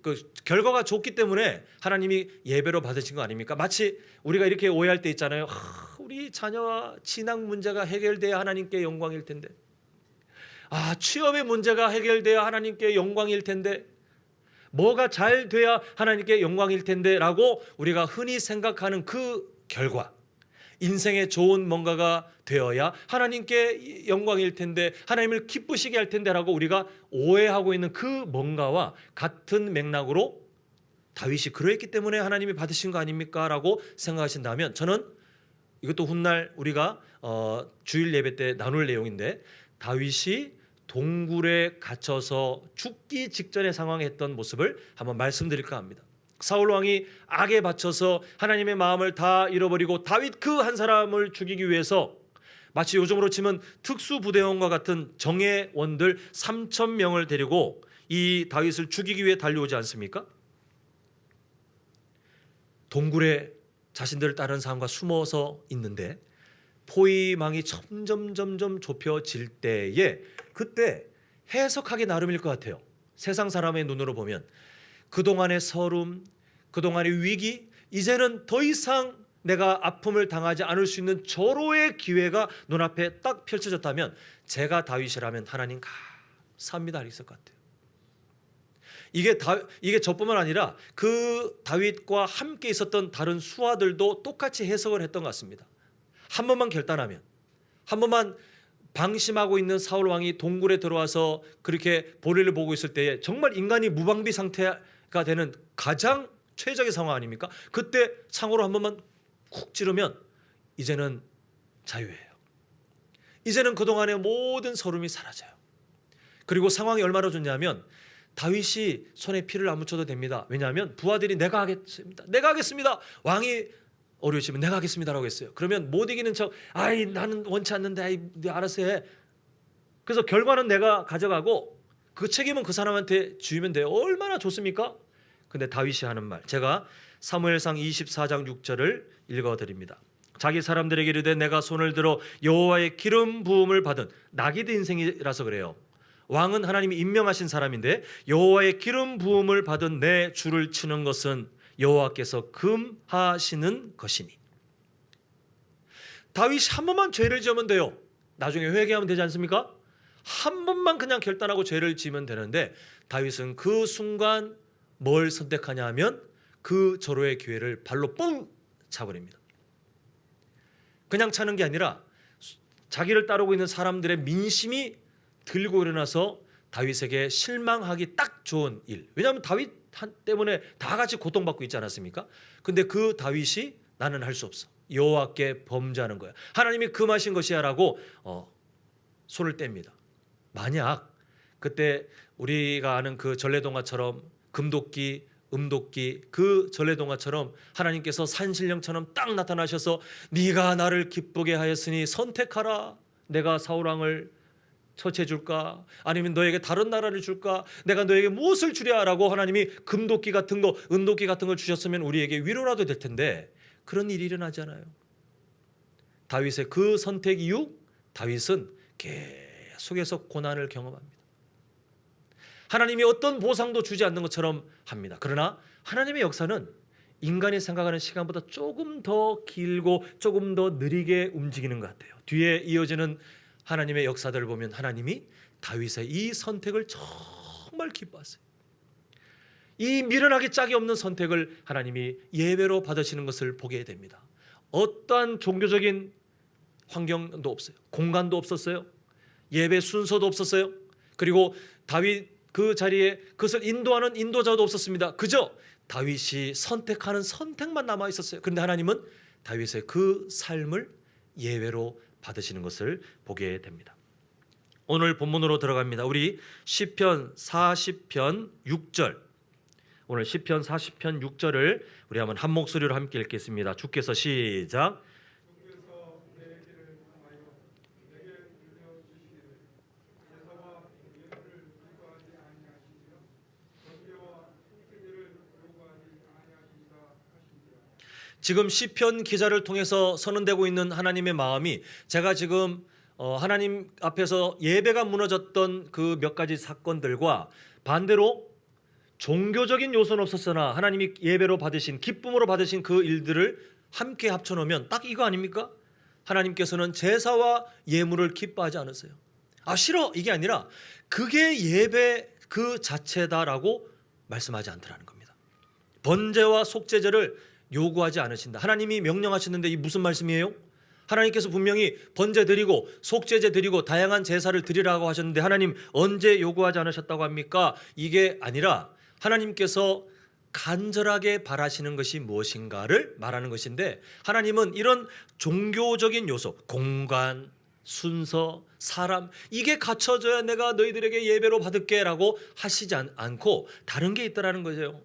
결과가 좋기 때문에 하나님이 예배로 받으신 거 아닙니까? 마치 우리가 이렇게 오해할 때 있잖아요. 우리 자녀와 진학 문제가 해결돼야 하나님께 영광일 텐데 취업의 문제가 해결돼야 하나님께 영광일 텐데 뭐가 잘 돼야 하나님께 영광일 텐데 라고 우리가 흔히 생각하는 그 결과 인생에 좋은 뭔가가 되어야 하나님께 영광일 텐데 하나님을 기쁘시게 할 텐데 라고 우리가 오해하고 있는 그 뭔가와 같은 맥락으로 다윗이 그러했기 때문에 하나님이 받으신 거 아닙니까? 라고 생각하신다면 저는 이것도 훗날 우리가 주일 예배 때 나눌 내용인데 다윗이 동굴에 갇혀서 죽기 직전의 상황에 했던 모습을 한번 말씀드릴까 합니다. 사울 왕이 악에 바쳐서 하나님의 마음을 다 잃어버리고 다윗 그 한 사람을 죽이기 위해서 마치 요즘으로 치면 특수부대원과 같은 정예원들 3,000명을 데리고 이 다윗을 죽이기 위해 달려오지 않습니까? 동굴에 자신들을 따르는 사람과 숨어서 있는데 포위망이 점점 좁혀질 때에 그때 해석하기 나름일 것 같아요. 세상 사람의 눈으로 보면 그동안의 서름, 그동안의 위기, 이제는 더 이상 내가 아픔을 당하지 않을 수 있는 절호의 기회가 눈앞에 딱 펼쳐졌다면 제가 다윗이라면 하나님 감사합니다 했을 것 같아요. 이게 저뿐만 아니라 그 다윗과 함께 있었던 다른 수하들도 똑같이 해석을 했던 것 같습니다. 한 번만 결단하면, 한 번만 방심하고 있는 사울 왕이 동굴에 들어와서 그렇게 볼일을 보고 있을 때에 정말 인간이 무방비 상태가 되는 가장 최적의 상황 아닙니까? 그때 창으로 한 번만 쿡 찌르면 이제는 자유예요. 이제는 그동안의 모든 서름이 사라져요. 그리고 상황이 얼마나 좋냐면 다윗이 손에 피를 안 묻혀도 됩니다. 왜냐하면 부하들이 내가 하겠습니다. 왕이 어려우시면 내가 하겠습니다라고 했어요. 그러면 못 이기는 척, 아이 나는 원치 않는데, 아이 네 알아서 해. 그래서 결과는 내가 가져가고 그 책임은 그 사람한테 지우면 돼요. 얼마나 좋습니까? 근데 다윗이 하는 말, 제가 사무엘상 24장 6절을 읽어드립니다. 자기 사람들에게 이르되 내가 손을 들어 여호와의 기름 부음을 받은, 다윗 인생이라서 그래요. 왕은 하나님이 임명하신 사람인데 여호와의 기름 부음을 받은 내 주를 치는 것은 여호와께서 금하시는 것이니. 다윗이 한 번만 죄를 지으면 돼요. 나중에 회개하면 되지 않습니까? 한 번만 그냥 결단하고 죄를 지으면 되는데 다윗은 그 순간 뭘 선택하냐 하면 그 절호의 기회를 발로 뻥 차버립니다. 그냥 차는 게 아니라 자기를 따르고 있는 사람들의 민심이 들고 일어나서 다윗에게 실망하기 딱 좋은 일. 왜냐하면 다윗 때문에 다 같이 고통받고 있지 않았습니까? 근데 그 다윗이 나는 할 수 없어, 여호와께 범죄하는 거야, 하나님이 금하신 것이야라고 손을 뗍니다. 만약 그때 우리가 아는 그 전래동화처럼 금도끼, 음도끼, 그 전래동화처럼 하나님께서 산신령처럼 딱 나타나셔서 네가 나를 기쁘게 하였으니 선택하라, 내가 사울왕을 처치해 줄까, 아니면 너에게 다른 나라를 줄까, 내가 너에게 무엇을 주랴라고 하나님이 금도끼 같은 거, 은도끼 같은 걸 주셨으면 우리에게 위로라도 될 텐데 그런 일이 일어나지 않아요. 다윗의 그 선택 이후 다윗은 계속해서 고난을 경험합니다. 하나님이 어떤 보상도 주지 않는 것처럼 합니다. 그러나 하나님의 역사는 인간이 생각하는 시간보다 조금 더 길고 조금 더 느리게 움직이는 것 같아요. 뒤에 이어지는 하나님의 역사들을 보면 하나님이 다윗의 이 선택을 정말 기뻐하세요. 이 미련하기 짝이 없는 선택을 하나님이 예배로 받으시는 것을 보게 됩니다. 어떠한 종교적인 환경도 없어요. 공간도 없었어요. 예배 순서도 없었어요. 그리고 다윗 그 자리에 그것을 인도하는 인도자도 없었습니다. 그저 다윗이 선택하는 선택만 남아 있었어요. 그런데 하나님은 다윗의 그 삶을 예배로 받으시는 것을 보게 됩니다. 오늘 본문으로 들어갑니다. 우리 시편 40편 6절, 오늘 시편 40편 6절을 우리 한번 한 목소리로 함께 읽겠습니다. 주께서 시작. 주께서 내 길을 통하여 내게 들려주시기를 제사와 예물을 요구하지 아니하시며 번제와 희생제를 요구하지 아니하신다 하시니라. 지금 시편 기자를 통해서 선언되고 있는 하나님의 마음이, 제가 지금 하나님 앞에서 예배가 무너졌던 그 몇 가지 사건들과 반대로 종교적인 요소는 없었으나 하나님이 예배로 받으신, 기쁨으로 받으신 그 일들을 함께 합쳐놓으면 딱 이거 아닙니까? 하나님께서는 제사와 예물을 기뻐하지 않으세요. 아 싫어, 이게 아니라 그게 예배 그 자체다라고 말씀하지 않더라는 겁니다. 번제와 속죄제를 요구하지 않으신다. 하나님이 명령하셨는데 이 무슨 말씀이에요? 하나님께서 분명히 번제 드리고 속죄제 드리고 다양한 제사를 드리라고 하셨는데 하나님 언제 요구하지 않으셨다고 합니까? 이게 아니라 하나님께서 간절하게 바라시는 것이 무엇인가를 말하는 것인데, 하나님은 이런 종교적인 요소, 공간, 순서, 사람, 이게 갖춰져야 내가 너희들에게 예배로 받을게 라고 하시지 않고 다른 게 있다라는 거죠.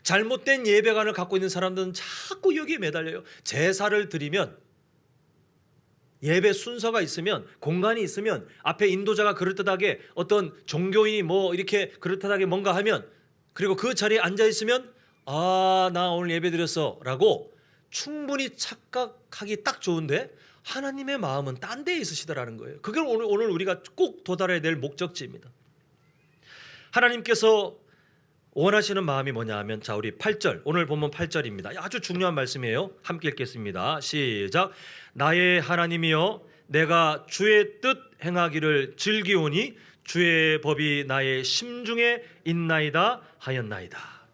잘못된 예배관을 갖고 있는 사람들은 자꾸 여기에 매달려요. 제사를 드리면, 예배 순서가 있으면, 공간이 있으면, 앞에 인도자가 그럴듯하게 어떤 종교인이 뭐 이렇게 그럴듯하게 뭔가 하면, 그리고 그 자리에 앉아 있으면 아, 나 오늘 예배 드렸어 라고 충분히 착각하기 딱 좋은데 하나님의 마음은 딴 데에 있으시더라는 거예요. 그게 오늘 우리가 꼭 도달해야 될 목적지입니다. 하나님께서 원하시는 마음이 뭐냐 하면, 자 우리 8절, 오늘 본문 8절입니다. 아주 중요한 말씀이에요. 함께 읽겠습니다. 시작. 나의 하나님이여 내가 주의 뜻 행하기를 즐기오니 주의 법이 나의 심중에 있나이다 하였나이다.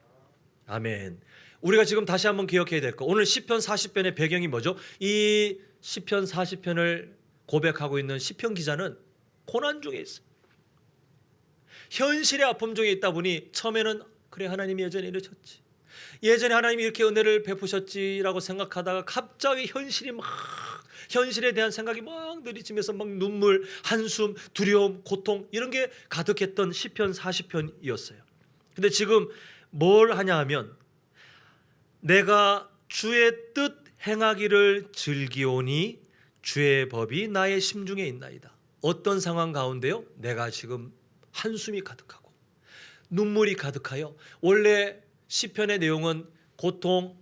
아멘. 우리가 지금 다시 한번 기억해야 될 거, 오늘 시편 40편의 배경이 뭐죠? 이 시편 40편을 고백하고 있는 시편 기자는 고난 중에 있어요. 현실의 아픔 중에 있다 보니 처음에는 그래, 하나님이 예전에 이러셨지, 예전에 하나님이 이렇게 은혜를 베푸셨지라고 생각하다가 갑자기 현실에 대한 생각이 막 내리치면서 막 눈물, 한숨, 두려움, 고통 이런 게 가득했던 시편 40편이었어요. 근데 지금 뭘 하냐 하면, 내가 주의 뜻 행하기를 즐기오니 주의 법이 나의 심중에 있나이다. 어떤 상황 가운데요? 내가 지금 한숨이 가득하고 눈물이 가득하여, 원래 시편의 내용은 고통,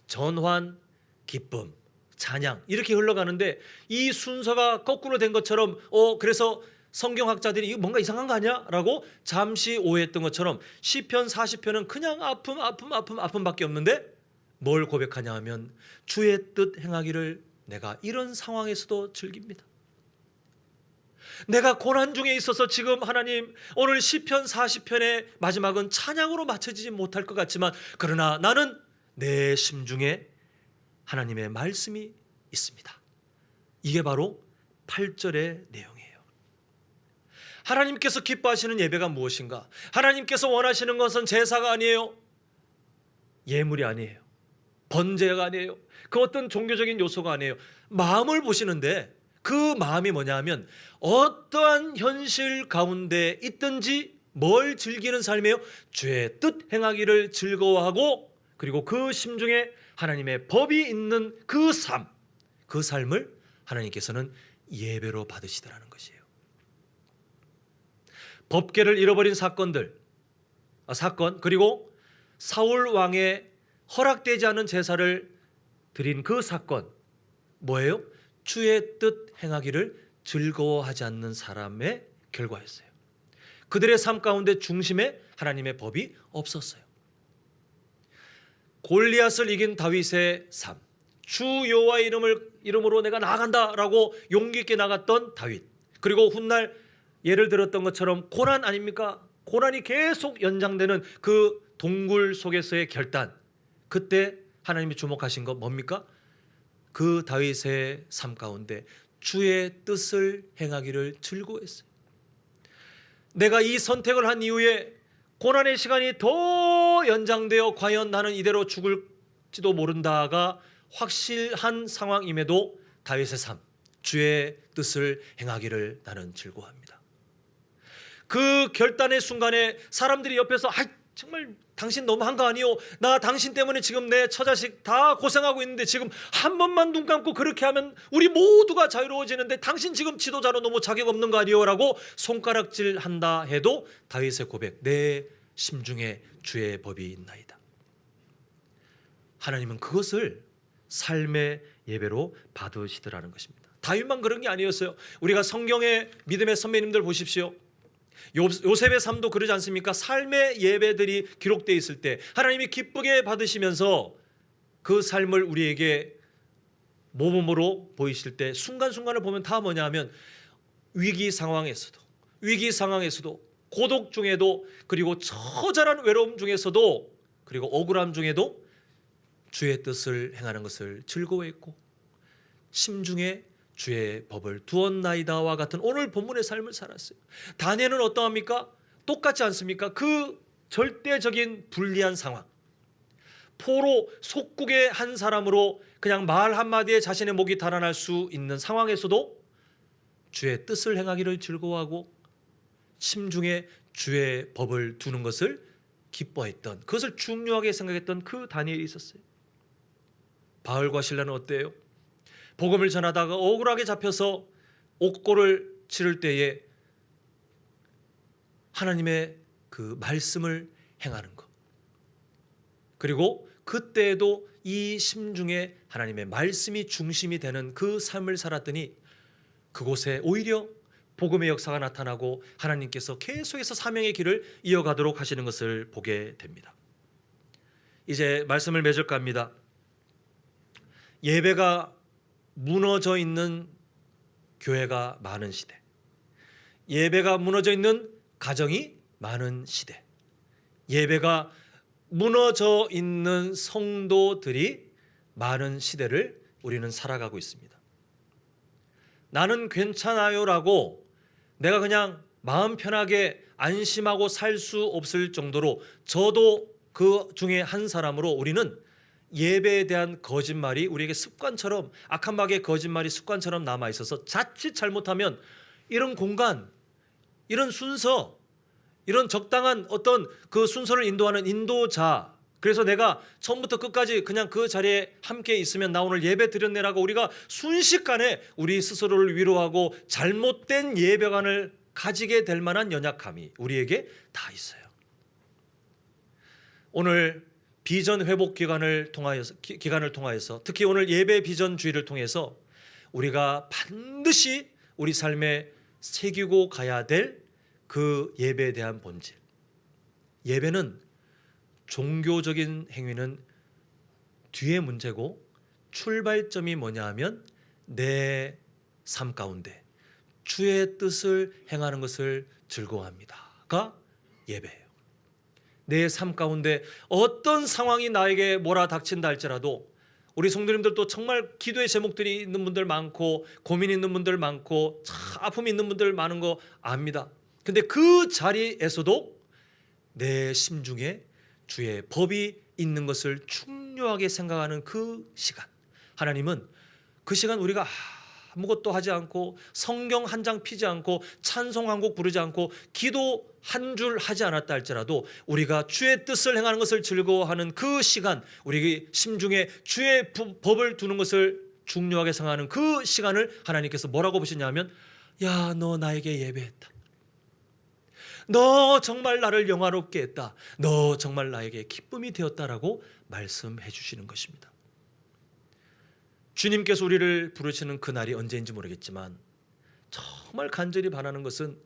전환, 기쁨, 찬양 이렇게 흘러가는데 이 순서가 거꾸로 된 것처럼 그래서 성경학자들이 이거 뭔가 이상한 거 아니야? 라고 잠시 오해했던 것처럼 시편 40편은 그냥 아픔밖에 없는데 뭘 고백하냐 하면 주의 뜻 행하기를 내가 이런 상황에서도 즐깁니다. 내가 고난 중에 있어서 지금 하나님, 오늘 시편 40편의 마지막은 찬양으로 맞춰지지 못할 것 같지만, 그러나 나는 내 심중에 하나님의 말씀이 있습니다. 이게 바로 8절의 내용이에요. 하나님께서 기뻐하시는 예배가 무엇인가? 하나님께서 원하시는 것은 제사가 아니에요. 예물이 아니에요. 번제가 아니에요. 그 어떤 종교적인 요소가 아니에요. 마음을 보시는데, 그 마음이 뭐냐 하면 어떠한 현실 가운데 있든지 뭘 즐기는 삶이에요? 주의 뜻 행하기를 즐거워하고, 그리고 그 심중에 하나님의 법이 있는 그 삶을 하나님께서는 예배로 받으시더라는 것이에요. 법궤를 잃어버린 사건, 그리고 사울 왕의 허락되지 않은 제사를 드린 그 사건, 뭐예요? 주의 뜻 행하기를 즐거워하지 않는 사람의 결과였어요. 그들의 삶 가운데 중심에 하나님의 법이 없었어요. 골리앗을 이긴 다윗의 삶, 주 여호와의 이름으로 내가 나아간다라고 용기 있게 나갔던 다윗, 그리고 훗날 예를 들었던 것처럼 고난 아닙니까? 고난이 계속 연장되는 그 동굴 속에서의 결단, 그때 하나님이 주목하신 거 뭡니까? 그 다윗의 삶 가운데 주의 뜻을 행하기를 즐거워했어요. 내가 이 선택을 한 이후에 고난의 시간이 더 연장되어 과연 나는 이대로 죽을지도 모른다가 확실한 상황임에도 다윗의 삶, 주의 뜻을 행하기를 나는 즐거워합니다. 그 결단의 순간에 사람들이 옆에서 정말 당신 너무한 거 아니요? 나 당신 때문에 지금 내 처자식 다 고생하고 있는데 지금 한 번만 눈 감고 그렇게 하면 우리 모두가 자유로워지는데 당신 지금 지도자로 너무 자격 없는 거 아니요? 라고 손가락질 한다 해도 다윗의 고백, 내 심중에 주의 법이 있나이다. 하나님은 그것을 삶의 예배로 받으시더라는 것입니다. 다윗만 그런 게 아니었어요. 우리가 성경의 믿음의 선배님들 보십시오. 요셉의 삶도 그러지 않습니까? 삶의 예배들이 기록되어 있을 때 하나님이 기쁘게 받으시면서 그 삶을 우리에게 모범으로 보이실 때 순간순간을 보면 다 뭐냐 하면 위기 상황에서도 고독 중에도, 그리고 처절한 외로움 중에서도, 그리고 억울함 중에도 주의 뜻을 행하는 것을 즐거워했고 심중에 주의 법을 두었나이다와 같은 오늘 본문의 삶을 살았어요. 다니엘은 어떠합니까? 똑같지 않습니까? 그 절대적인 불리한 상황, 포로 속국의 한 사람으로 그냥 말 한마디에 자신의 목이 달아날 수 있는 상황에서도 주의 뜻을 행하기를 즐거워하고 심중에 주의 법을 두는 것을 기뻐했던, 그것을 중요하게 생각했던 그 다니엘이 있었어요. 바울과 실라는 어때요? 복음을 전하다가 억울하게 잡혀서 옥고를 치를 때에 하나님의 그 말씀을 행하는 것, 그리고 그때에도 이 심중에 하나님의 말씀이 중심이 되는 그 삶을 살았더니 그곳에 오히려 복음의 역사가 나타나고 하나님께서 계속해서 사명의 길을 이어가도록 하시는 것을 보게 됩니다. 이제 말씀을 맺을까 합니다. 예배가 무너져 있는 교회가 많은 시대, 예배가 무너져 있는 가정이 많은 시대, 예배가 무너져 있는 성도들이 많은 시대를 우리는 살아가고 있습니다. 나는 괜찮아요라고 내가 그냥 마음 편하게 안심하고 살 수 없을 정도로 저도 그 중에 한 사람으로 우리는 예배에 대한 거짓말이 우리에게 습관처럼, 악한 마귀의 거짓말이 습관처럼 남아 있어서 자칫 잘못하면 이런 공간, 이런 순서, 이런 적당한 어떤 그 순서를 인도하는 인도자, 그래서 내가 처음부터 끝까지 그냥 그 자리에 함께 있으면 나 오늘 예배 드렸네라고 우리가 순식간에 우리 스스로를 위로하고 잘못된 예배관을 가지게 될 만한 연약함이 우리에게 다 있어요. 오늘 비전 회복 기간을 통하여서 특히 오늘 예배 비전 주의를 통해서 우리가 반드시 우리 삶에 새기고 가야 될 그 예배에 대한 본질. 예배는 종교적인 행위는 뒤의 문제고 출발점이 뭐냐 하면 내 삶 가운데 주의 뜻을 행하는 것을 즐거워합니다가 예배예요. 내 삶 가운데 어떤 상황이 나에게 몰아닥친다 할지라도 우리 성도님들도 정말 기도의 제목들이 있는 분들 많고 고민 있는 분들 많고 참 아픔이 있는 분들 많은 거 압니다. 근데 그 자리에서도 내 심중에 주의 법이 있는 것을 중요하게 생각하는 그 시간, 하나님은 그 시간 우리가 아무것도 하지 않고 성경 한 장 피지 않고 찬송 한 곡 부르지 않고 기도 한 줄 하지 않았다 할지라도 우리가 주의 뜻을 행하는 것을 즐거워하는 그 시간, 우리 심중에 주의 법을 두는 것을 중요하게 생각하는 그 시간을 하나님께서 뭐라고 보시냐면, 야, 너 나에게 예배했다. 너 정말 나를 영화롭게 했다. 너 정말 나에게 기쁨이 되었다라고 말씀해 주시는 것입니다. 주님께서 우리를 부르시는 그날이 언제인지 모르겠지만 정말 간절히 바라는 것은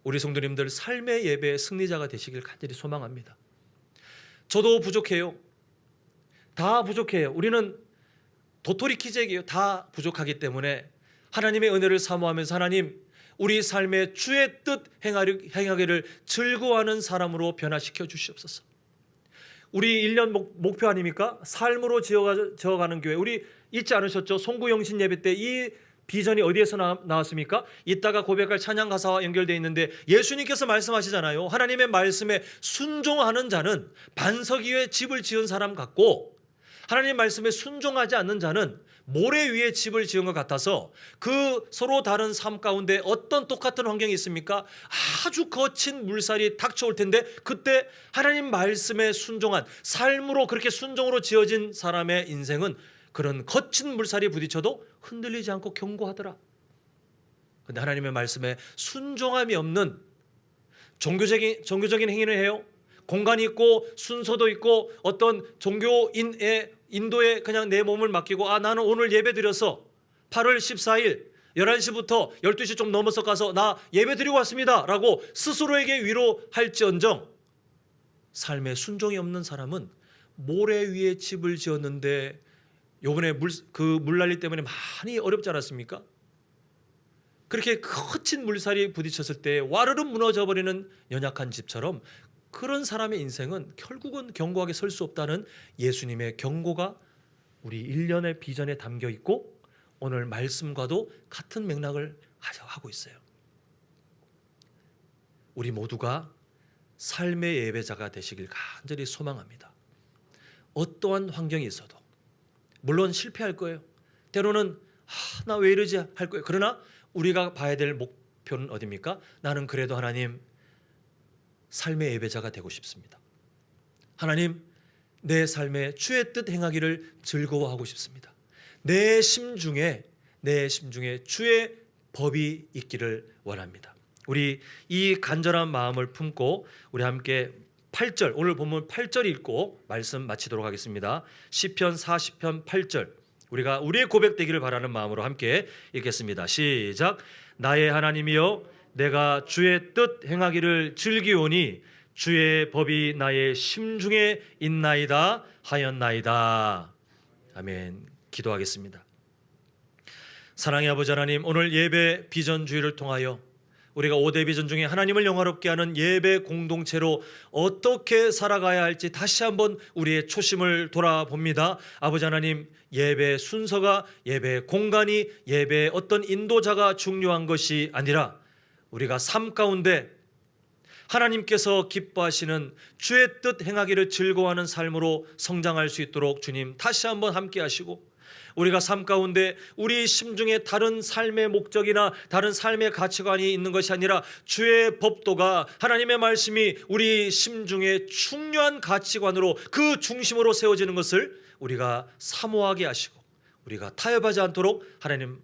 우리 성도님들 삶의 예배의 승리자가 되시길 간절히 소망합니다. 저도 부족해요. 다 부족해요. 우리는 도토리 키재기예요. 다 부족하기 때문에 하나님의 은혜를 사모하면서 하나님, 우리 삶에 주의 뜻 행하기를 즐거워하는 사람으로 변화시켜 주시옵소서. 우리 1년 목표 아닙니까? 삶으로 지어가는 교회. 우리 잊지 않으셨죠? 송구영신 예배 때 이 비전이 어디에서 나왔습니까? 이따가 고백할 찬양 가사와 연결되어 있는데 예수님께서 말씀하시잖아요. 하나님의 말씀에 순종하는 자는 반석 위에 집을 지은 사람 같고 하나님의 말씀에 순종하지 않는 자는 모래 위에 집을 지은 것 같아서 그 서로 다른 삶 가운데 어떤 똑같은 환경이 있습니까? 아주 거친 물살이 닥쳐올 텐데 그때 하나님 말씀에 순종한 삶으로 그렇게 순종으로 지어진 사람의 인생은 그런 거친 물살이 부딪혀도 흔들리지 않고 견고하더라. 그런데 하나님의 말씀에 순종함이 없는 종교적인 행위를 해요. 공간이 있고 순서도 있고 어떤 종교인의 인도에 그냥 내 몸을 맡기고 나는 오늘 예배 드려서 8월 14일 11시부터 12시 좀 넘어서 가서 나 예배 드리고 왔습니다 라고 스스로에게 위로할지언정 삶에 순종이 없는 사람은 모래 위에 집을 지었는데 요번에 물난리 때문에 많이 어렵지 않았습니까? 그렇게 거친 물살이 부딪혔을 때 와르르 무너져버리는 연약한 집처럼 그런 사람의 인생은 결국은 견고하게 설 수 없다는 예수님의 경고가 우리 1년의 비전에 담겨 있고 오늘 말씀과도 같은 맥락을 하고 있어요. 우리 모두가 삶의 예배자가 되시길 간절히 소망합니다. 어떠한 환경이 있어도 물론 실패할 거예요. 때로는 나 왜 이러지 할 거예요. 그러나 우리가 봐야 될 목표는 어디입니까? 나는 그래도 하나님 삶의 예배자가 되고 싶습니다. 하나님, 내 삶에 주의 뜻 행하기를 즐거워하고 싶습니다. 내 심중에 주의 법이 있기를 원합니다. 우리 이 간절한 마음을 품고 우리 함께 8절, 오늘 본문 8절 읽고 말씀 마치도록 하겠습니다. 시편 40편 8절, 우리가 우리의 고백되기를 바라는 마음으로 함께 읽겠습니다. 시작. 나의 하나님이여, 내가 주의 뜻 행하기를 즐기오니 주의 법이 나의 심중에 있나이다 하였나이다. 아멘. 기도하겠습니다. 사랑의 아버지 하나님, 오늘 예배 비전주의를 통하여 우리가 5대 비전 중에 하나님을 영화롭게 하는 예배 공동체로 어떻게 살아가야 할지 다시 한번 우리의 초심을 돌아봅니다. 아버지 하나님, 예배 순서가, 예배 공간이, 예배의 어떤 인도자가 중요한 것이 아니라 우리가 삶 가운데 하나님께서 기뻐하시는 주의 뜻 행하기를 즐거워하는 삶으로 성장할 수 있도록 주님 다시 한번 함께 하시고, 우리가 삶 가운데 우리 심중에 다른 삶의 목적이나 다른 삶의 가치관이 있는 것이 아니라 주의 법도가, 하나님의 말씀이 우리 심중에 중요한 가치관으로 그 중심으로 세워지는 것을 우리가 사모하게 하시고, 우리가 타협하지 않도록 하나님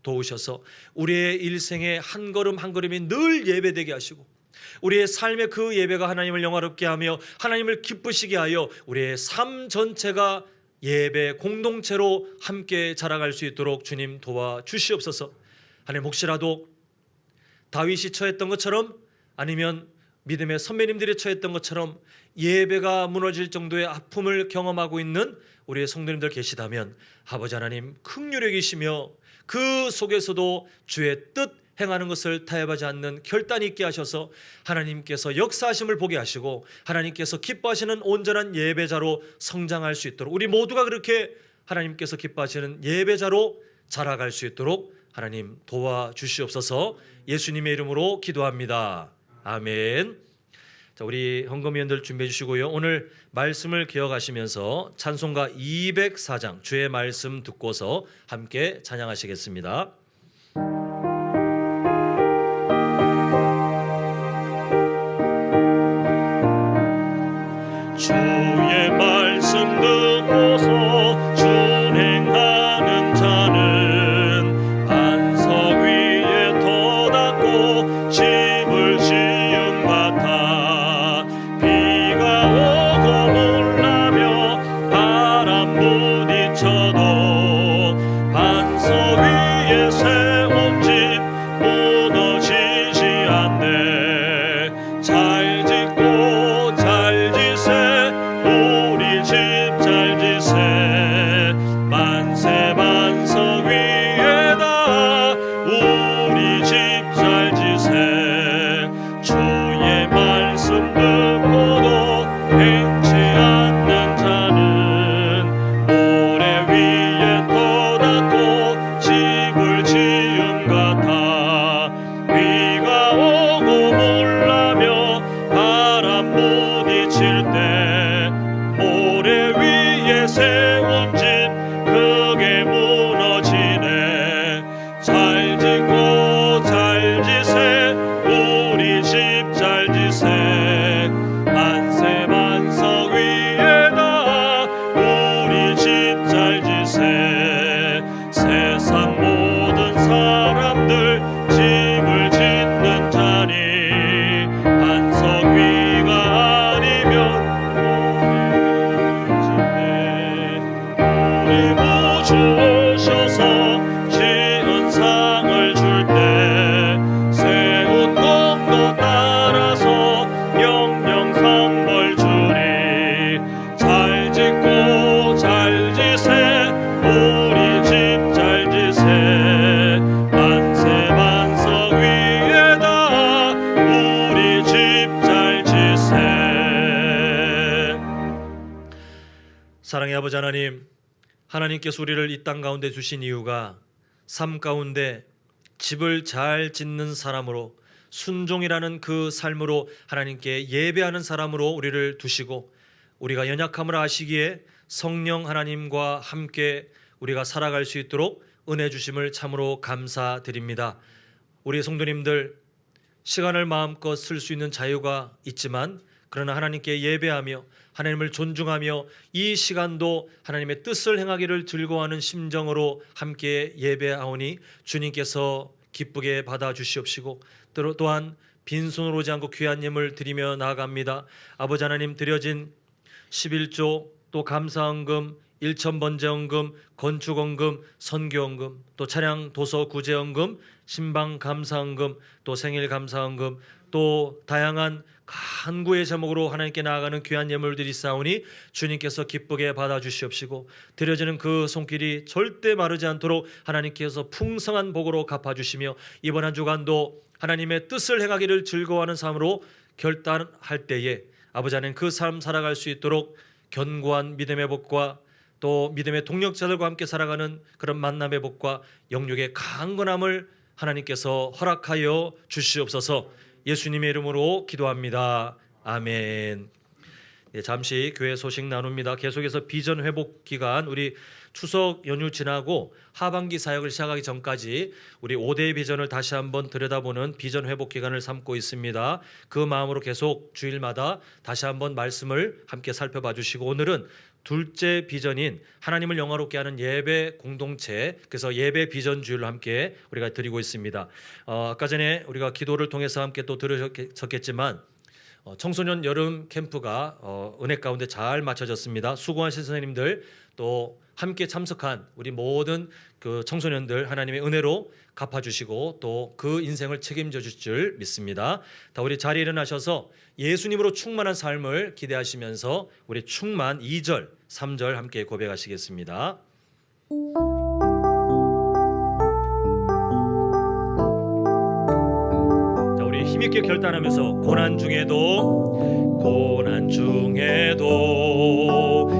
도우셔서 우리의 일생의 한 걸음 한 걸음이 늘 예배되게 하시고, 우리의 삶의 그 예배가 하나님을 영화롭게 하며 하나님을 기쁘시게 하여 우리의 삶 전체가 예배 공동체로 함께 자라갈 수 있도록 주님 도와주시옵소서. 하나님, 혹시라도 다윗이 처했던 것처럼, 아니면 믿음의 선배님들이 처했던 것처럼 예배가 무너질 정도의 아픔을 경험하고 있는 우리의 성도님들 계시다면 아버지 하나님, 긍휼히 그 속에서도 주의 뜻 행하는 것을 타협하지 않는 결단이 있게 하셔서 하나님께서 역사하심을 보게 하시고 하나님께서 기뻐하시는 온전한 예배자로 성장할 수 있도록, 우리 모두가 그렇게 하나님께서 기뻐하시는 예배자로 자라갈 수 있도록 하나님 도와주시옵소서. 예수님의 이름으로 기도합니다. 아멘. 자, 우리 헌금위원들 준비해 주시고요. 오늘 말씀을 기억하시면서 찬송가 204장 주의 말씀 듣고서 함께 찬양하시겠습니다. 주의 말씀 듣고서 준행하는 자는 반석 위에 터닫고 집을 지은 같아. 비가 오고 물나며 바람 부딪혀도 반석 위에 세운 집 무너지지 않네. 잘 짓고 잘 지세 우리 집 잘 지세. 만세 반석 위에다 우리 집 잘 지세. 주의 말씀 듣고도 행치 않는 자는 모래 위에 터닫고 집을 지은 같아. 비가 오고 물나며 바람 부딪힐 때 모래 위에 세운 집 크게 무너지네. 잘 짓고 잘 지세 우리 집 잘 지세. 만세 반석 위에다 우리 집 잘 지세. 세상 모든 사람들 집을 짓는 자니 반석 위가 아니면 우리 구주 오셔서 지은 상을 줄 때 세운 공도 따라서 영영 상벌 주리. 잘 짓고 잘 지세 우리 집 잘 지세. 만세 반석 위에다 우리 집 잘 지세. 사랑의 아버지 하나님, 하나님께서 우리를 이 땅 가운데 두신 이유가 삶 가운데 집을 잘 짓는 사람으로, 순종이라는 그 삶으로 하나님께 예배하는 사람으로 우리를 두시고, 우리가 연약함을 아시기에 성령 하나님과 함께 우리가 살아갈 수 있도록 은혜 주심을 참으로 감사드립니다. 우리 성도님들 시간을 마음껏 쓸 수 있는 자유가 있지만, 그러나 하나님께 예배하며 하나님을 존중하며 이 시간도 하나님의 뜻을 행하기를 즐거워하는 심정으로 함께 예배하오니 주님께서 기쁘게 받아주시옵시고, 또한 빈손으로 오지 않고 귀한 예물 드리며 나아갑니다. 아버지 하나님, 드려진 11조, 또 감사헌금, 일천번제헌금, 건축헌금, 선교헌금, 또 차량 도서 구제헌금, 신방 감사헌금, 또 생일 감사헌금, 또 다양한 간구의 제목으로 하나님께 나아가는 귀한 예물들이 있사오니 주님께서 기쁘게 받아주시옵시고 드려지는 그 손길이 절대 마르지 않도록 하나님께서 풍성한 복으로 갚아주시며 이번 한 주간도 하나님의 뜻을 행하기를 즐거워하는 삶으로 결단할 때에 아버지 하나님 그 삶 살아갈 수 있도록 견고한 믿음의 복과 또 믿음의 동력자들과 함께 살아가는 그런 만남의 복과 영육의 강건함을 하나님께서 허락하여 주시옵소서. 예수님의 이름으로 기도합니다. 아멘. 잠시 교회 소식 나눕니다. 계속해서 비전 회복 기간, 우리 추석 연휴 지나고 하반기 사역을 시작하기 전까지 우리 5대의 비전을 다시 한번 들여다보는 비전 회복 기간을 삼고 있습니다. 그 마음으로 계속 주일마다 다시 한번 말씀을 함께 살펴봐 주시고, 오늘은 둘째 비전인 하나님을 영화롭게 하는 예배 공동체, 그래서 예배 비전 주일로 함께 우리가 드리고 있습니다. 아까 전에 우리가 기도를 통해서 함께 또 들으셨겠지만 청소년 여름 캠프가 은혜 가운데 잘 마쳐졌습니다. 수고하신 선생님들 또 함께 참석한 우리 모든 그 청소년들 하나님의 은혜로 갚아주시고 또 그 인생을 책임져 주실 줄 믿습니다. 다 우리 자리에 일어나셔서 예수님으로 충만한 삶을 기대하시면서 우리 충만 2절, 3절 함께 고백하시겠습니다. 자, 우리 힘있게 결단하면서 고난 중에도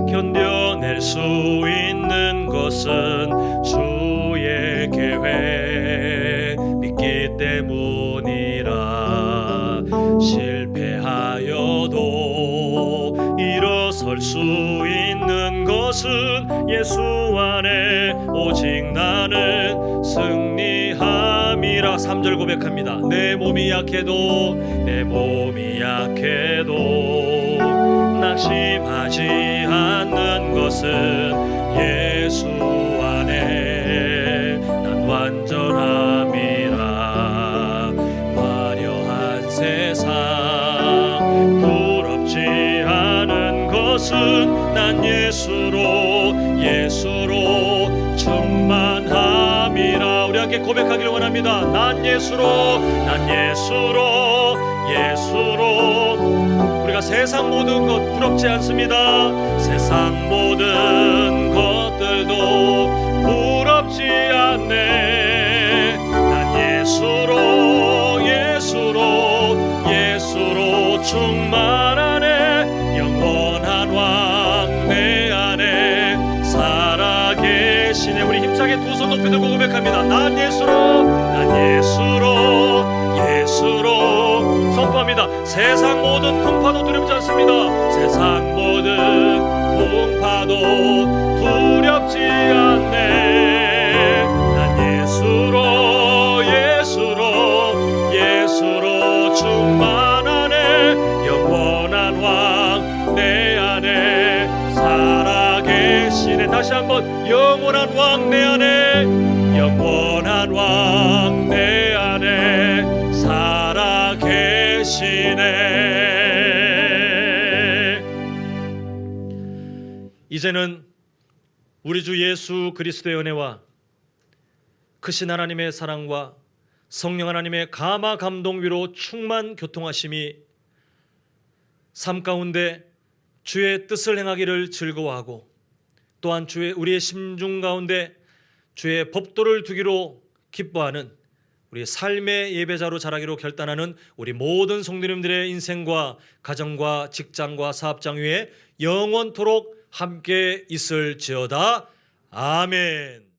견뎌낼 수 있는 것은 주의 계획 믿기 때문이라. 실패하여도 일어설 수 있는 것은 예수 안에 오직 나는 승리함이라. 3절 고백합니다. 내 몸이 약해도 낙심하지 않는 것은 예수 안에 난 완전함이라. 화려한 세상 부럽지 않은 것은 난 예수로 충만함이라. 우리 함께 고백하기를 원합니다. 난 예수로 우리가 세상 모든 것 부럽지 않습니다. 세상 모든 것들도 부럽지 않네. 난 예수로 충만하네. 영원한 왕 내 안에 살아계시네. 우리 힘차게 두 손 높이 들고 고백합니다. 난 예수로 선포합니다. 세상 모든 풍파도 두렵지 않습니다. 세상 모든 풍파도 두렵지 않네. 난 예수로 충만하네. 영원한 왕 내 안에 살아계시네. 다시 한번 영원한 왕 내 안에 살아계시네. 이제는 우리 주 예수 그리스도의 은혜와 크신 하나님의 사랑과 성령 하나님의 감화 감동 위로 충만 교통하심이 삶 가운데 주의 뜻을 행하기를 즐거워하고 또한 우리의 심중 가운데 주의 법도를 두기로 기뻐하는 우리 삶의 예배자로 자라기로 결단하는 우리 모든 성도님들의 인생과 가정과 직장과 사업장 위에 영원토록 함께 있을지어다. 아멘.